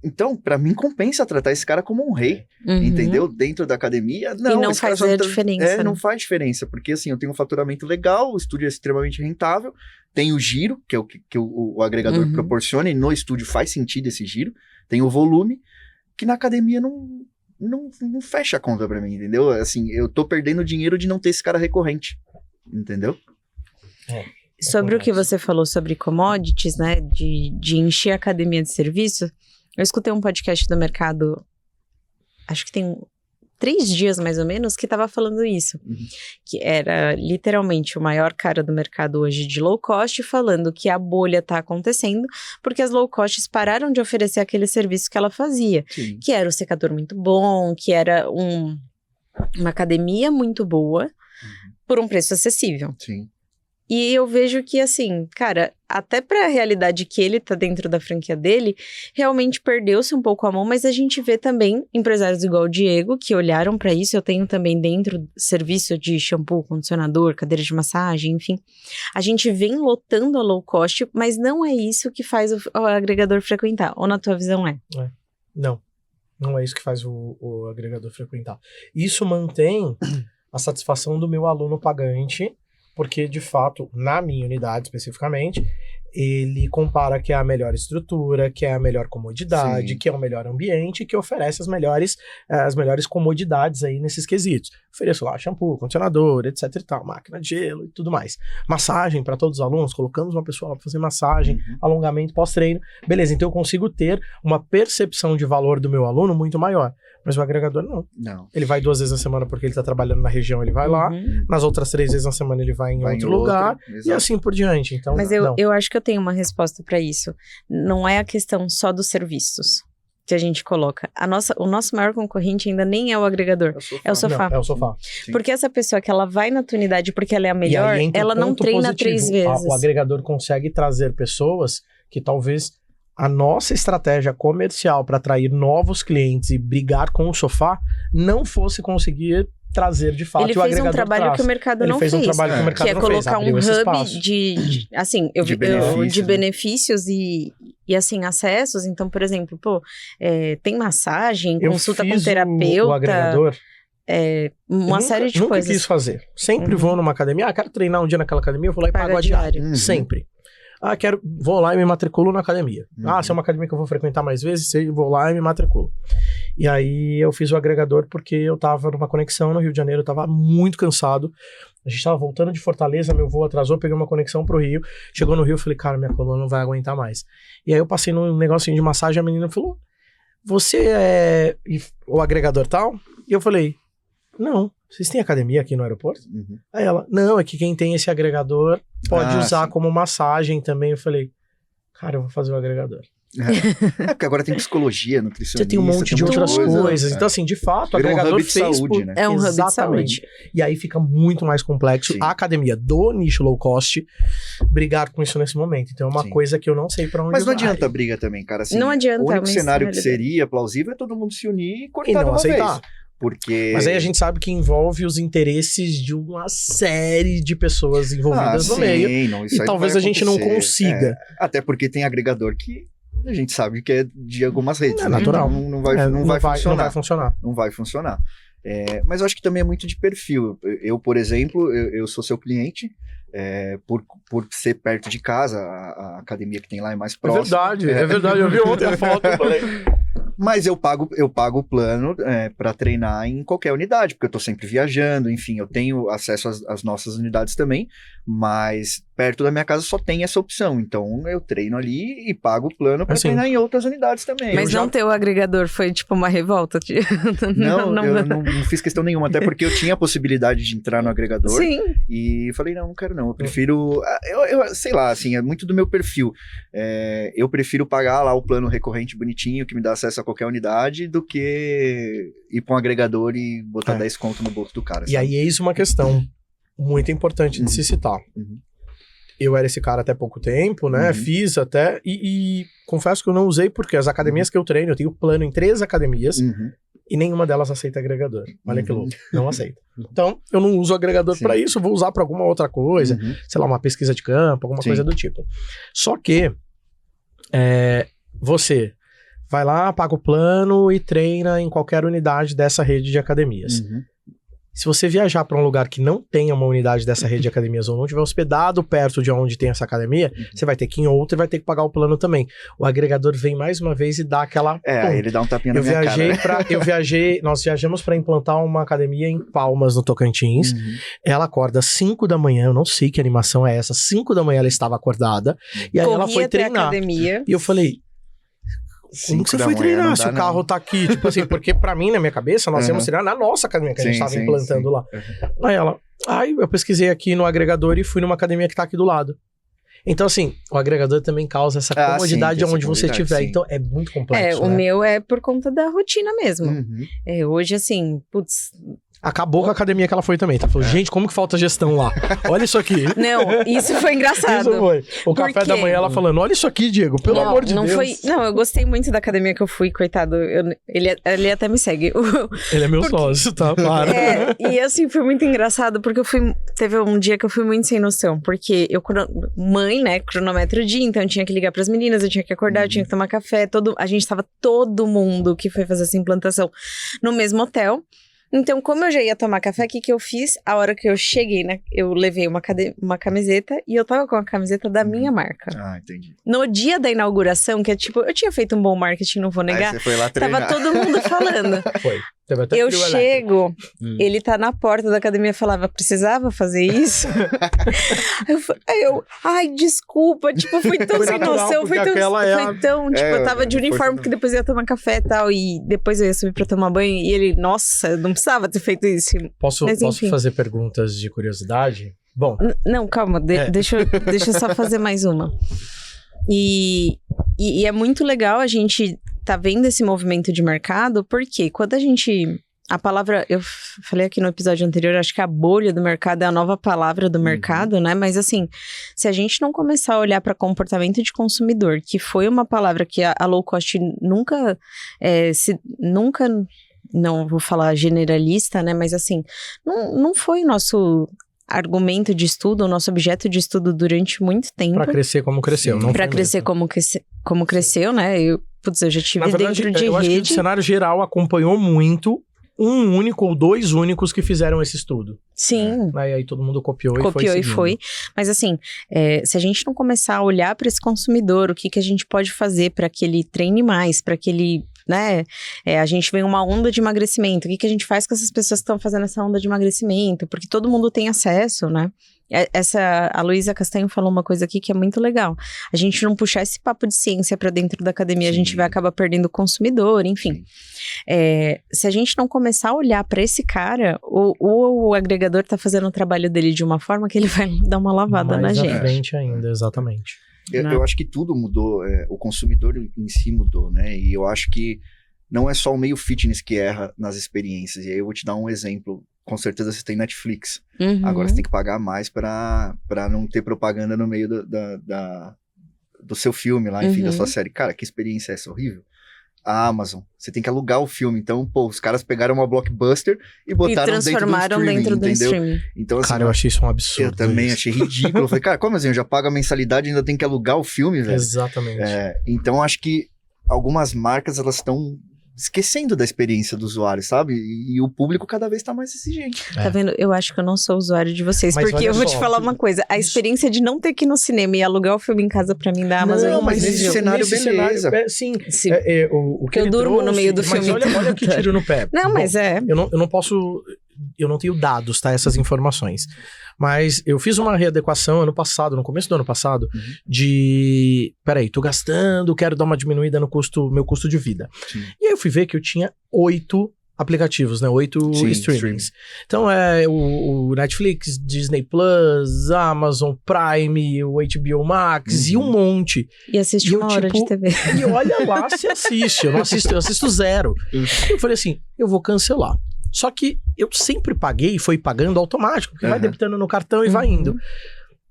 Então, pra mim, compensa tratar esse cara como um rei. Uhum. Entendeu? Dentro da academia, não. não esse cara faz só a tá- diferença, né? não faz diferença, porque assim, eu tenho um faturamento legal, o estúdio é extremamente rentável, tem o giro, que é o que o agregador Uhum. proporciona, e no estúdio faz sentido esse giro, tem o volume, que na academia não fecha a conta pra mim, entendeu? Assim, eu tô perdendo dinheiro de não ter esse cara recorrente, entendeu? Sobre o que você falou sobre commodities, né, de encher a academia de serviço, eu escutei um podcast do mercado, acho que tem 3 dias mais ou menos, que tava falando isso. Uhum. Que era literalmente o maior cara do mercado hoje de low cost, falando que a bolha tá acontecendo porque as low costs pararam de oferecer aquele serviço que ela fazia. Sim. Que era um secador muito bom, que era uma academia muito boa, por um preço acessível. Sim. E eu vejo que, assim, cara, até pra realidade que ele tá dentro da franquia dele, realmente perdeu-se um pouco a mão, mas a gente vê também empresários igual o Diego, que olharam pra isso. Eu tenho também dentro serviço de shampoo, condicionador, cadeira de massagem, enfim. A gente vem lotando a low cost, mas não é isso que faz o agregador frequentar. Ou na tua visão é? Não é isso que faz o agregador frequentar. Isso mantém a satisfação do meu aluno pagante, porque, de fato, na minha unidade especificamente, ele compara que é a melhor estrutura, que é a melhor comodidade, Sim. que é o melhor ambiente, que oferece as melhores comodidades aí nesses quesitos. Ofereço lá shampoo, condicionador, etc e tal, máquina de gelo e tudo mais. Massagem para todos os alunos, colocamos uma pessoa lá para fazer massagem, Uhum. alongamento pós-treino. Beleza, então eu consigo ter uma percepção de valor do meu aluno muito maior. Mas o agregador não. Não. Ele vai 2 vezes na semana porque ele tá trabalhando na região, ele vai lá. Uhum. Nas outras 3 vezes na semana ele vai em Vai outro em outra, lugar. E exato. assim por diante. Então, Mas não. eu acho que eu tenho uma resposta pra isso. Não é a questão só dos serviços que a gente coloca. O nosso maior concorrente ainda nem é o agregador. É o sofá. Não, é o sofá. Sim. Porque essa pessoa que ela vai na tua unidade porque ela é a E melhor, aí entra o ela não ponto treina positivo. 3 vezes. O agregador consegue trazer pessoas que talvez a nossa estratégia comercial para atrair novos clientes e brigar com o sofá não fosse conseguir trazer de fato. Ele o fez um agregador trabalho traz. que o mercado Ele não fez fez. um trabalho que o mercado Que é não fez. colocar um Abriu esse hub espaço. assim, De benefícios, de né? benefícios e assim, acessos. Então, por exemplo, tem massagem, Eu consulta com fiz terapeuta, o agregador. uma série de nunca coisas. quis fazer. Sempre Uhum. vou numa academia. Quero treinar um dia naquela academia, eu vou lá e Paga pago a diária. Uhum. Sempre. vou lá e me matriculo na academia. Se é uma academia que eu vou frequentar mais vezes, eu vou lá e me matriculo. E aí eu fiz o agregador porque eu tava numa conexão no Rio de Janeiro, eu tava muito cansado. A gente tava voltando de Fortaleza, meu voo atrasou, peguei uma conexão pro Rio. Chegou no Rio, eu falei, cara, minha coluna não vai aguentar mais. E aí eu passei num negocinho de massagem, a menina falou, você é o agregador tal? E eu falei, não, vocês têm academia aqui no aeroporto? Aí ela, não, é que quem tem esse agregador pode usar como massagem também. Eu falei, cara, eu vou fazer o agregador. Porque agora tem psicologia, nutricionista. Você tem um monte de outras coisas. Então, assim, de fato, o agregador um hub de fez saúde, né? É um hub de Exatamente. saúde. E aí fica muito mais complexo a academia do nicho low cost brigar com isso nesse momento. Então é uma coisa que eu não sei pra onde Mas não vai. adianta a briga também, cara. Assim, não adianta. O único cenário que seria plausível é todo mundo se unir e cortar de uma vez. Porque... Mas aí a gente sabe que envolve os interesses de uma série de pessoas envolvidas no meio. Não, isso e talvez a gente não consiga. Até porque tem agregador que a gente sabe que é de algumas redes. É natural. Não vai funcionar. Não vai funcionar. Mas eu acho que também é muito de perfil. Eu, por exemplo, eu sou seu cliente. Por ser perto de casa, a academia que tem lá é mais próxima. É verdade. Eu vi ontem a foto e falei... Mas eu pago o plano para treinar em qualquer unidade, porque eu tô sempre viajando, enfim, eu tenho acesso às nossas unidades também, mas perto da minha casa só tem essa opção, então eu treino ali e pago o plano para treinar em outras unidades também. Mas não ter o agregador foi tipo uma revolta? Não, eu não fiz questão nenhuma, até porque eu tinha a possibilidade de entrar no agregador. Sim. E falei, não quero não, eu prefiro, eu sei lá, assim, é muito do meu perfil. Eu prefiro pagar lá o plano recorrente bonitinho, que me dá acesso a qualquer unidade, do que ir para um agregador e botar 10 conto no bolso do cara. E aí eis uma questão muito importante de se citar. Eu era esse cara até pouco tempo, né? Fiz até, e confesso que eu não usei, porque as academias que eu treino, eu tenho plano em 3 academias, e nenhuma delas aceita agregador. Olha que louco, não aceita. Então, eu não uso agregador para isso, vou usar para alguma outra coisa, sei lá, uma pesquisa de campo, alguma coisa do tipo. Só que, você vai lá, paga o plano e treina em qualquer unidade dessa rede de academias. Se você viajar para um lugar que não tenha uma unidade dessa rede de academias ou não tiver hospedado perto de onde tem essa academia, você vai ter que ir em outra e vai ter que pagar o plano também. O agregador vem mais uma vez e dá aquela... ele dá um tapinha na minha cara. Nós viajamos para implantar uma academia em Palmas, no Tocantins. Ela acorda às 5 da manhã, eu não sei que animação é essa, 5 da manhã ela estava acordada, e aí ela foi treinar. Academia. E eu falei... Como que você foi treinar se o carro tá aqui? Tipo assim, porque pra mim, na minha cabeça, nós íamos treinar na nossa academia que a gente tava implantando lá. Aí eu pesquisei aqui no agregador e fui numa academia que tá aqui do lado. Então, assim, o agregador também causa essa comodidade onde você estiver. Então, é muito complexo, o meu é por conta da rotina mesmo. Hoje, assim, putz... Acabou com a academia que ela foi também, tá? Falou, gente, como que falta gestão lá? Olha isso aqui. Não, isso foi engraçado. Isso foi. O café da manhã ela falando, olha isso aqui, Diego, pelo amor de Deus. Não, eu gostei muito da academia que eu fui, coitado. Ele até me segue. Ele é meu sócio, tá? Claro. E assim, foi muito engraçado, porque teve um dia que eu fui muito sem noção, porque mãe, né, cronômetro o dia, então eu tinha que ligar pras meninas, eu tinha que acordar, eu tinha que tomar café, a gente tava todo mundo que foi fazer essa implantação no mesmo hotel. Então, como eu já ia tomar café, o que eu fiz? A hora que eu cheguei, né? Eu levei uma camiseta e eu tava com a camiseta da minha marca. Entendi. No dia da inauguração, que é tipo, eu tinha feito um bom marketing, não vou negar. Aí você foi lá treinar. Tava todo mundo falando. Foi. Eu chego, ele tá na porta da academia e falava, precisava fazer isso? Ai, desculpa, tipo, foi tão sem noção, foi tão, tipo, eu tava de uniforme, porque depois eu ia tomar café e tal, e depois eu ia subir pra tomar banho, e ele, nossa, não precisava ter feito isso. Posso fazer perguntas de curiosidade? Bom. Não, calma, deixa eu só fazer mais uma. E é muito legal a gente tá vendo esse movimento de mercado, porque quando a palavra, eu falei aqui no episódio anterior, acho que a bolha do mercado é a nova palavra do mercado, né? Mas assim, se a gente não começar a olhar para comportamento de consumidor, que foi uma palavra que a low cost nunca, não vou falar generalista, né? Mas assim, não foi nosso argumento de estudo, o nosso objeto de estudo durante muito tempo. Para crescer como cresceu. Para crescer como cresceu, né? Eu já tive dentro de eu rede. Acho que o cenário geral acompanhou muito um único ou 2 únicos que fizeram esse estudo. Sim. Aí todo mundo copiou e e foi. Mas assim, se a gente não começar a olhar para esse consumidor, o que a gente pode fazer para que ele treine mais, para que ele, né? A gente vê uma onda de emagrecimento. O que a gente faz com essas pessoas que estão fazendo essa onda de emagrecimento? Porque todo mundo tem acesso, né? A Luísa Castanho falou uma coisa aqui que é muito legal. A gente não puxar esse papo de ciência para dentro da academia, Sim. A gente vai acabar perdendo o consumidor, enfim. Se a gente não começar a olhar para esse cara, o agregador tá fazendo o trabalho dele de uma forma que ele vai dar uma lavada na gente. Mais à frente ainda, exatamente. Eu acho que tudo mudou, o consumidor em si mudou, né? E eu acho que não é só o meio fitness que erra nas experiências. E aí eu vou te dar um exemplo. Com certeza você tem Netflix. Uhum. Agora você tem que pagar mais para não ter propaganda no meio do seu filme lá, enfim, da sua série. Cara, que experiência é essa? Horrível. A Amazon, você tem que alugar o filme. Então, os caras pegaram uma blockbuster e botaram transformaram dentro do streaming. Então, assim, cara, eu achei isso um absurdo. Eu também achei ridículo. Eu falei, cara, como assim? Eu já pago a mensalidade e ainda tenho que alugar o filme, velho? Exatamente. Então, acho que algumas marcas, elas estão esquecendo da experiência do usuário, sabe? E o público cada vez tá mais exigente. Tá vendo? Eu acho que eu não sou usuário de vocês, Mas porque eu vou te falar uma coisa. A experiência de não ter que ir no cinema e alugar o filme em casa pra mim da Amazon... Não, mas nesse cenário, beleza. Sim. O que eu durmo no meio do filme. Mas olha que tiro no pé. Não, mas Eu não posso... Eu não tenho dados, tá? Essas informações. Mas eu fiz uma readequação no começo do ano passado, de... Peraí, tô gastando, quero dar uma diminuída no meu custo de vida. Sim. E aí eu fui ver que eu tinha 8 aplicativos, né? 8 streamings. Então o Netflix, Disney Plus, Amazon Prime, o HBO Max e um monte. E assiste uma hora de TV. E olha lá se assiste. Eu assisto 0. Eu falei assim, eu vou cancelar. Só que eu sempre paguei, foi pagando automático, porque vai debitando no cartão e vai indo.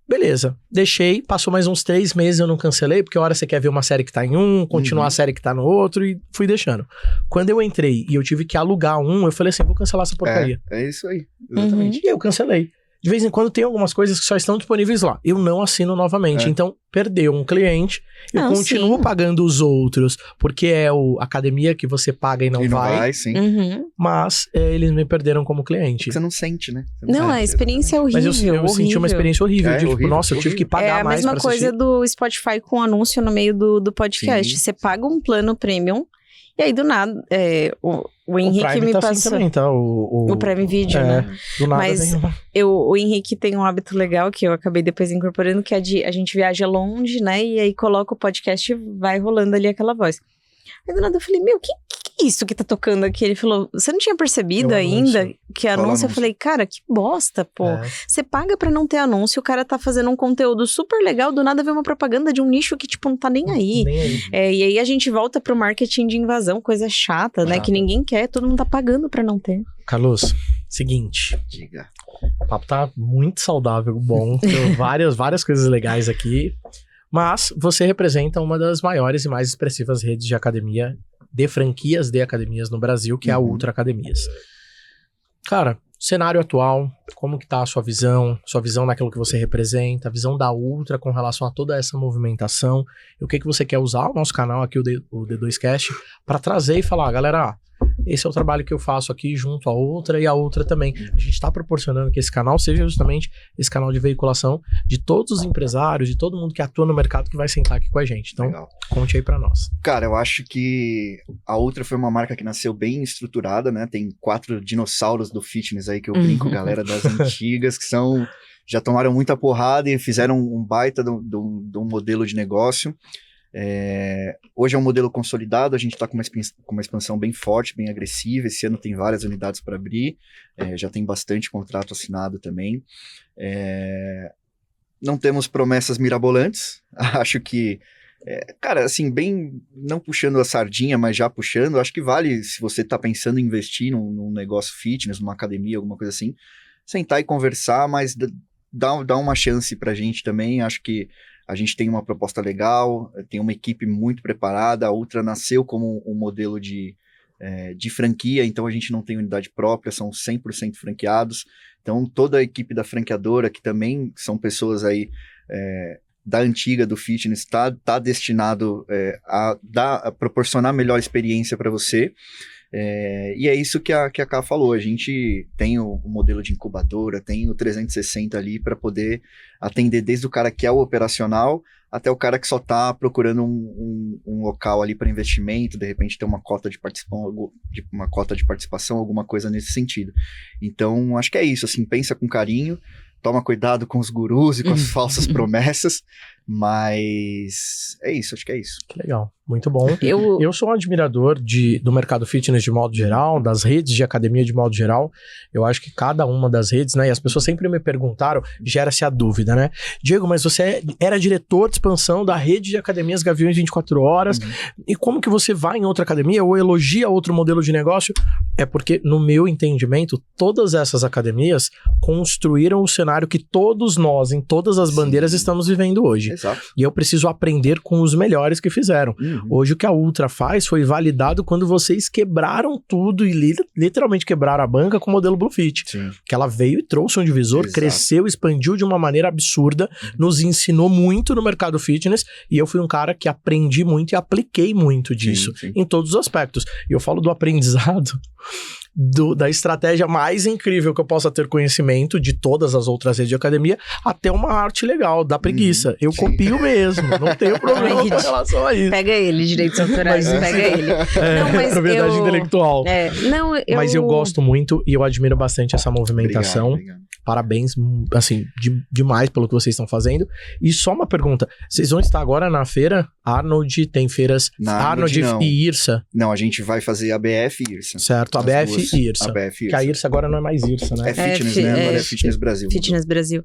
Beleza, deixei, passou mais uns 3 meses, eu não cancelei, porque a hora você quer ver uma série que tá em um, continuar a série que tá no outro, e fui deixando. Quando eu entrei e eu tive que alugar eu falei assim, vou cancelar essa porcaria. É isso aí, exatamente. E eu cancelei. De vez em quando tem algumas coisas que só estão disponíveis lá. Eu não assino novamente. Então, perdeu um cliente, eu continuo pagando os outros, porque é a academia que você paga e não vai. Sim. Mas eles me perderam como cliente. Você não sente, né? Não, a experiência é horrível. Mas eu senti uma experiência horrível. Horrível, nossa, eu tive que pagar mais pra assistir. É a mesma coisa do Spotify com anúncio no meio do podcast. Sim. Você paga um plano premium, e aí do nada, o Henrique Prime me tá passou... assim também, tá? O Prime Video, né? Do nada Mas vem o Henrique tem um hábito legal que eu acabei depois incorporando, que é a gente viaja longe, né? E aí coloca o podcast e vai rolando ali aquela voz. Aí do nada eu falei, que é isso que tá tocando aqui? Ele falou, você não tinha percebido ainda que anúncio? Eu falei, cara, que bosta, pô. Você paga pra não ter anúncio, o cara tá fazendo um conteúdo super legal, do nada vê uma propaganda de um nicho que, tipo, não tá nem aí. E aí a gente volta pro marketing de invasão, coisa chata, né? Que ninguém quer, todo mundo tá pagando pra não ter. Carlos, seguinte. Diga. O papo tá muito saudável, bom. Tem várias coisas legais aqui. Mas você representa uma das maiores e mais expressivas redes de academia, de franquias de academias no Brasil, que é a Ultra Academias. Cara, cenário atual, como que tá a sua visão naquilo que você representa, a visão da Ultra com relação a toda essa movimentação, e o que você quer usar o nosso canal aqui, o D2Cast, para trazer e falar, galera, esse é o trabalho que eu faço aqui junto à Ultra e a Ultra também. A gente está proporcionando que esse canal seja justamente esse canal de veiculação de todos os empresários, de todo mundo que atua no mercado que vai sentar aqui com a gente. Então, conte aí pra nós. Cara, eu acho que a Ultra foi uma marca que nasceu bem estruturada, né? Tem 4 dinossauros do fitness aí que eu brinco, galera das antigas, que já tomaram muita porrada e fizeram um baita de um modelo de negócio. Hoje é um modelo consolidado, a gente está com uma expansão bem forte, bem agressiva. Esse ano tem várias unidades para abrir, já tem bastante contrato assinado também. Não temos promessas mirabolantes, acho que, cara, assim, bem, não puxando a sardinha, mas já puxando, acho que vale, se você está pensando em investir num negócio fitness, numa academia, alguma coisa assim, sentar e conversar, mas dá uma chance pra gente também. Acho que a gente tem uma proposta legal, tem uma equipe muito preparada. A Ultra nasceu como um modelo de franquia, então a gente não tem unidade própria, são 100% franqueados. Então toda a equipe da franqueadora, que também são pessoas aí da antiga do fitness, está destinado a proporcionar melhor experiência para você. E é isso que a Ká falou, a gente tem o modelo de incubadora, tem o 360 ali para poder atender desde o cara que é o operacional até o cara que só está procurando um local ali para investimento, de repente ter uma cota de participação, alguma coisa nesse sentido. Então, acho que é isso, assim, pensa com carinho, toma cuidado com os gurus e com as falsas promessas, mas é isso, acho que é isso. Que legal, muito bom. Eu sou um admirador do mercado fitness de modo geral, das redes de academia de modo geral. Eu acho que cada uma das redes, né, e as pessoas sempre me perguntaram, gera-se a dúvida, né? Diego, mas você era diretor de expansão da rede de academias Gaviões 24 horas, e como que você vai em outra academia ou elogia outro modelo de negócio? É porque, no meu entendimento, todas essas academias construíram o cenário que todos nós, em todas as bandeiras, estamos vivendo hoje. Exato. E eu preciso aprender com os melhores que fizeram. Hoje o que a Ultra faz foi validado quando vocês quebraram tudo e literalmente quebraram a banca com o modelo Bluefit. Sim. Que ela veio e trouxe um divisor, Exato. cresceu, expandiu de uma maneira absurda, nos ensinou muito no mercado fitness e eu fui um cara que aprendi muito e apliquei muito disso em todos os aspectos. E eu falo do aprendizado da estratégia mais incrível que eu possa ter conhecimento de todas as outras redes de academia, até uma arte legal, da preguiça. Eu copio mesmo, não tenho problema com relação a isso. Pega ele, direitos autorais, pega ele. Não, mas propriedade intelectual. Mas eu gosto muito e eu admiro bastante essa movimentação. Obrigado. Parabéns, assim, demais pelo que vocês estão fazendo. E só uma pergunta, vocês vão estar agora na feira? Arnold, tem feiras Arnold e IRSA? Não, a gente vai fazer ABF e IRSA. Certo, ABF e IRSA. Que a IRSA agora não é mais IRSA, né? É fitness, né? Agora é Fitness Brasil. Fitness Brasil.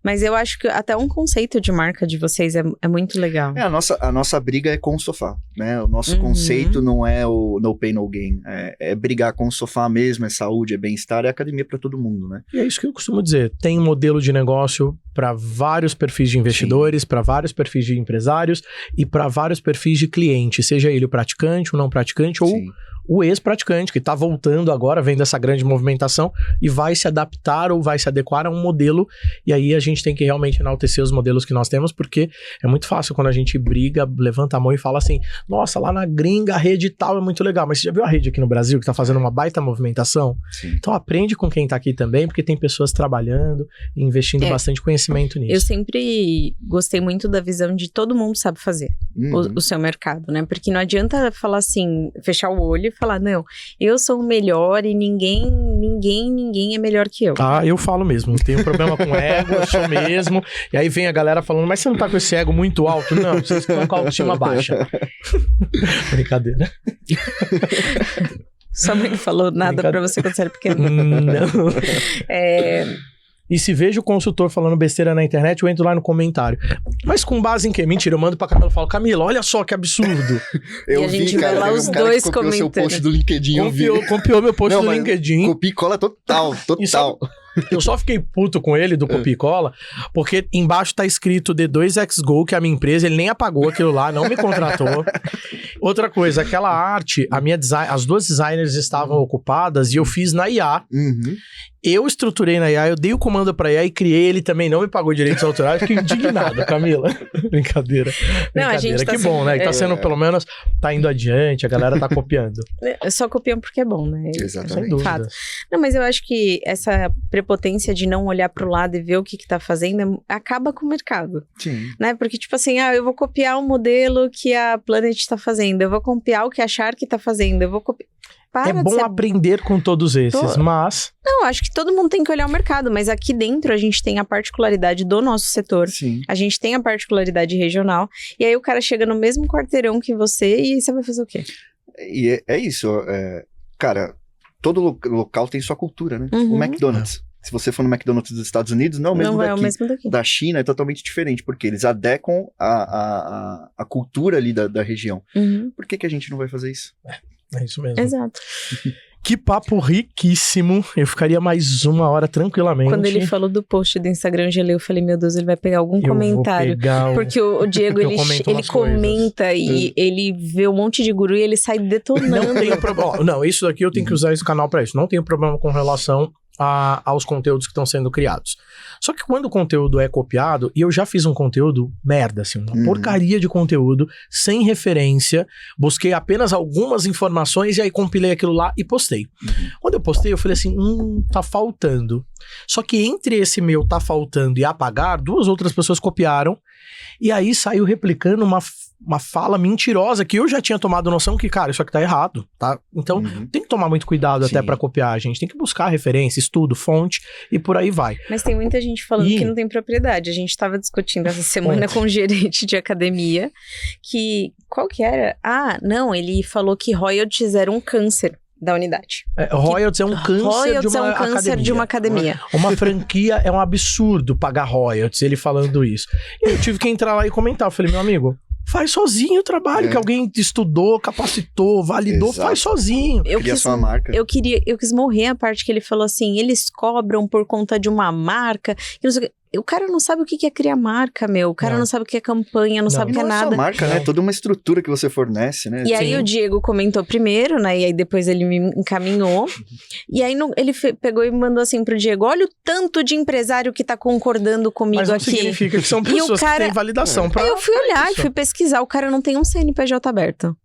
Mas eu acho que até um conceito de marca de vocês é muito legal. A nossa briga é com o sofá, né? O nosso conceito não é o no pain, no gain. É brigar com o sofá mesmo, é saúde, é bem-estar, é academia para todo mundo, né? E é isso que eu costumo dizer. Tem um modelo de negócio para vários perfis de investidores, para vários perfis de empresários e para vários perfis de cliente, seja ele o praticante, o não praticante ou o ex-praticante que está voltando agora, vendo essa grande movimentação e vai se adaptar ou vai se adequar a um modelo, e aí a gente tem que realmente enaltecer os modelos que nós temos, porque é muito fácil quando a gente briga, levanta a mão e fala assim, nossa, lá na gringa a rede tal é muito legal, mas você já viu a rede aqui no Brasil que está fazendo uma baita movimentação? Então aprende com quem está aqui também, porque tem pessoas trabalhando e investindo bastante conhecimento nisso. Eu sempre gostei muito da visão de todo mundo sabe fazer o seu mercado, né? Porque não adianta falar assim, fechar o olho e falar, não, eu sou o melhor e ninguém é melhor que eu. Ah, eu falo mesmo, tenho problema com ego, eu sou mesmo, e aí vem a galera falando, mas você não tá com esse ego muito alto? Não, vocês estão com a autoestima baixa. Brincadeira. Sua mãe não falou nada pra você quando você era pequeno? Não. E se vejo o consultor falando besteira na internet, eu entro lá no comentário. Mas com base em quê? Mentira, eu mando pra Camila e falo, Camila, olha só que absurdo. Eu vi, cara, vai lá os dois comentando. Seu post do LinkedIn, copiou meu post do LinkedIn. Copia e cola total. Eu só fiquei puto com ele, do copia e cola, porque embaixo tá escrito D2XGO, que é a minha empresa, ele nem apagou aquilo lá, não me contratou. Outra coisa, aquela arte, as duas designers estavam ocupadas e eu fiz na IA. Eu estruturei na IA, eu dei o comando pra IA e criei, ele também não me pagou direitos autorais, fiquei indignado, Camila. Brincadeira. Não, a gente tá que bom, né? Tá sendo, pelo menos, tá indo adiante, a galera tá copiando. Só copiam porque é bom, né? Exatamente. Sem dúvida. Fato. Não, mas eu acho que essa prepotência de não olhar pro lado e ver o que tá fazendo acaba com o mercado. Sim. Né? Porque, tipo assim, eu vou copiar o modelo que a Planet tá fazendo, eu vou copiar o que a Shark tá fazendo, eu vou copiar... É bom aprender com todos esses, mas... Não, acho que todo mundo tem que olhar o mercado, mas aqui dentro a gente tem a particularidade do nosso setor. Sim. A gente tem a particularidade regional, e aí o cara chega no mesmo quarteirão que você e você vai fazer o quê? E é isso, cara, todo local tem sua cultura, né? O McDonald's. Se você for no McDonald's dos Estados Unidos, não é o mesmo daqui. Da China é totalmente diferente, porque eles adequam a cultura ali da região. Por que a gente não vai fazer isso? É isso mesmo. Exato. Que papo riquíssimo. Eu ficaria mais uma hora tranquilamente. Quando ele falou do post do Instagram, eu falei, meu Deus, ele vai pegar algum comentário. Porque o Diego, ele comenta e ele vê um monte de guru e ele sai detonando. Não tenho problema. Não, isso daqui eu tenho que usar esse canal pra isso. Não tenho problema com relação aos conteúdos que estão sendo criados. Só que quando o conteúdo é copiado, e eu já fiz um conteúdo merda, assim, uma porcaria de conteúdo, sem referência, busquei apenas algumas informações e aí compilei aquilo lá e postei. Quando eu postei, eu falei assim, tá faltando. Só que entre esse meu tá faltando e apagar, 2 outras pessoas copiaram, e aí saiu replicando uma fala mentirosa que eu já tinha tomado noção que, cara, isso aqui tá errado, tá? Então, tem que tomar muito cuidado até pra copiar, a gente tem que buscar referência, estudo, fonte e por aí vai. Mas tem muita gente falando que não tem propriedade. A gente tava discutindo essa semana com um gerente de academia que, qual que era? Ah, não, ele falou que royalties era um câncer da unidade. Royalties é um câncer de uma academia. Uma franquia é um absurdo pagar royalties, ele falando isso. E eu tive que entrar lá e comentar, eu falei, meu amigo, faz sozinho o trabalho que alguém estudou, capacitou, validou, faz sozinho. Cria sua marca. Eu quis morrer a parte que ele falou assim, eles cobram por conta de uma marca, e não sei o que. O cara não sabe o que é criar marca, meu. O cara não sabe o que é campanha, não sabe o que é nada. Não é só marca, né? É toda uma estrutura que você fornece, né? E aí o Diego comentou primeiro, né? E aí depois ele me encaminhou. E aí ele pegou e mandou assim pro Diego, olha o tanto de empresário que tá concordando comigo aqui. Mas não significa que são pessoas que têm validação pra... Aí eu fui olhar e fui pesquisar. O cara não tem um CNPJ aberto.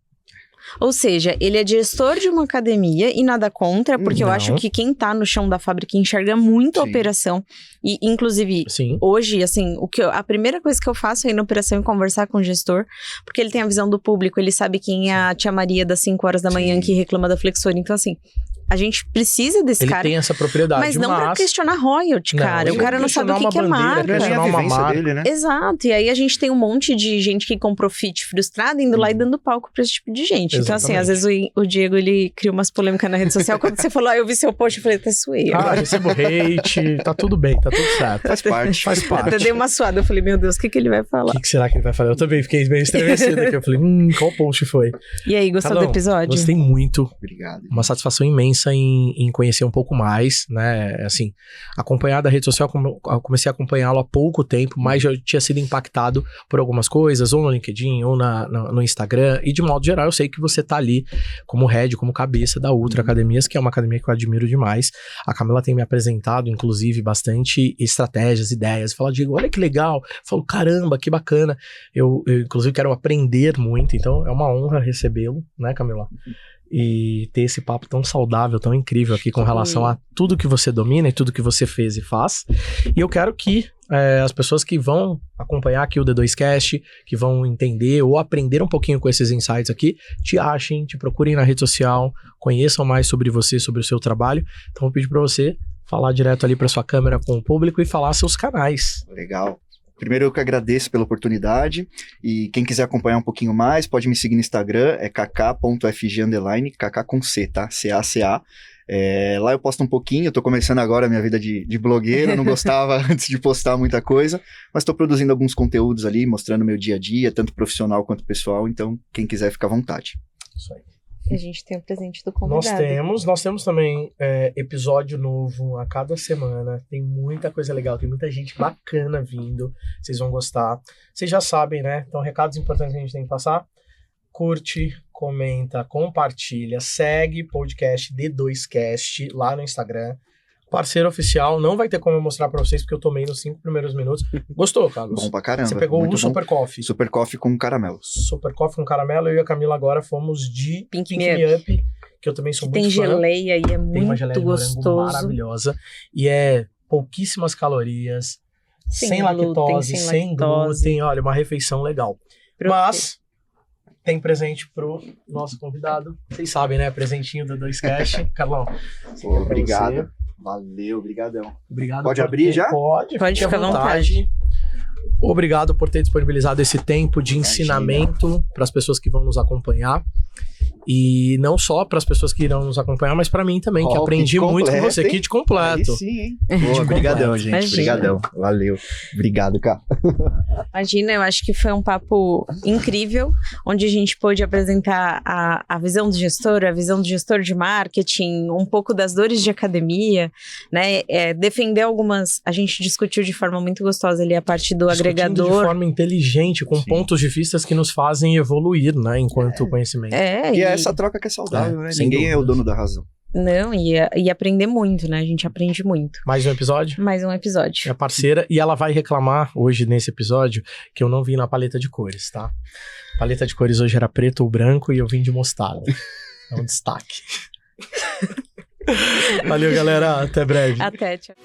Ou seja, ele é gestor de uma academia e nada contra, porque eu acho que quem tá no chão da fábrica enxerga muito a operação. E, inclusive, hoje, assim, a primeira coisa que eu faço aí na operação é conversar com o gestor, porque ele tem a visão do público, ele sabe quem é a tia Maria das 5 horas da manhã que reclama da flexora. Então, assim, a gente precisa desse cara. Ele tem essa propriedade, mas não pra questionar royalty, cara. O cara não sabe o que é marca. Não é uma marca dele, né? Exato. E aí a gente tem um monte de gente que comprou fit frustrada indo lá e dando palco pra esse tipo de gente. Exatamente. Então, assim, às vezes o Diego, ele cria umas polêmicas na rede social. Quando você falou, eu vi seu post, eu falei, até suei. Recebo hate, tá tudo bem, tá tudo certo. Faz parte. Até dei uma suada, eu falei, meu Deus, o que ele vai falar? O que será que ele vai falar? Eu também fiquei meio estremecido aqui. Eu falei, qual post foi? E aí, gostou do episódio? Gostei muito. Obrigado. Uma satisfação imensa em conhecer um pouco mais, né? Assim, acompanhar da rede social, eu comecei a acompanhá-lo há pouco tempo, mas já tinha sido impactado por algumas coisas, ou no LinkedIn, ou no Instagram, e de modo geral, eu sei que você tá ali como head, como cabeça da Ultra Academias, que é uma academia que eu admiro demais. A Camila tem me apresentado, inclusive, bastante estratégias, ideias. Fala, Diego, olha que legal. Eu falo, caramba, que bacana. Eu inclusive, quero aprender muito, então é uma honra recebê-lo, né, Camila? E ter esse papo tão saudável, tão incrível aqui com relação a tudo que você domina e tudo que você fez e faz. E eu quero que as pessoas que vão acompanhar aqui o D2Cast, que vão entender ou aprender um pouquinho com esses insights aqui, te achem, te procurem na rede social, conheçam mais sobre você, sobre o seu trabalho. Então vou pedir para você falar direto ali para sua câmera com o público e falar seus canais. Legal. Primeiro eu que agradeço pela oportunidade e quem quiser acompanhar um pouquinho mais pode me seguir no Instagram, é kk.fg_, kk com C, tá? CACA. Lá eu posto um pouquinho, eu tô começando agora a minha vida de blogueiro, eu não gostava antes de postar muita coisa, mas tô produzindo alguns conteúdos ali, mostrando meu dia a dia, tanto profissional quanto pessoal, então quem quiser fica à vontade. Isso aí. A gente tem o presente do convidado. Nós temos também episódio novo a cada semana. Tem muita coisa legal, tem muita gente bacana vindo. Vocês vão gostar. Vocês já sabem, né? Então, recados importantes que a gente tem que passar. Curte, comenta, compartilha, segue podcast D2Cast lá no Instagram. Parceiro oficial, não vai ter como eu mostrar pra vocês, porque eu tomei nos 5 primeiros minutos. Gostou, Carlos? Bom pra caramba. Você pegou o Super Coffee. Super Coffee com caramelo. Super Coffee com caramelo. Eu e a Camila agora fomos de Pink Me Up, que eu também sou muito fã. Tem geleia e é muito uma geleia gostoso. Maravilhosa. E é pouquíssimas calorias, sem lactose, sem glúten. Olha, uma refeição legal. Mas tem presente pro nosso convidado. Vocês sabem, né? Presentinho do D2Cast. Carlão, obrigado. Valeu, brigadão. Obrigado. Pode abrir já? Pode ficar à vontade. Obrigado por ter disponibilizado esse tempo de ensinamento para as pessoas que vão nos acompanhar. E não só para as pessoas que irão nos acompanhar, mas para mim também, que aprendi muito com você. Kit completo. Aí sim, hein? Obrigadão, gente. Imagina. Obrigadão. Valeu. Obrigado, cara. Imagina, eu acho que foi um papo incrível, onde a gente pôde apresentar a visão do gestor, a visão do gestor de marketing, um pouco das dores de academia, né? Defender algumas... A gente discutiu de forma muito gostosa ali a parte do agregador. De forma inteligente, com pontos de vista que nos fazem evoluir, né? Enquanto conhecimento. E é essa troca que é saudável, né? Ninguém é o dono da razão. Não, e aprender muito, né? A gente aprende muito. Mais um episódio? Mais um episódio. É parceira, e ela vai reclamar hoje nesse episódio que eu não vim na paleta de cores, tá? A paleta de cores hoje era preto ou branco e eu vim de mostarda. É um destaque. Valeu, galera. Até breve. Até, tchau.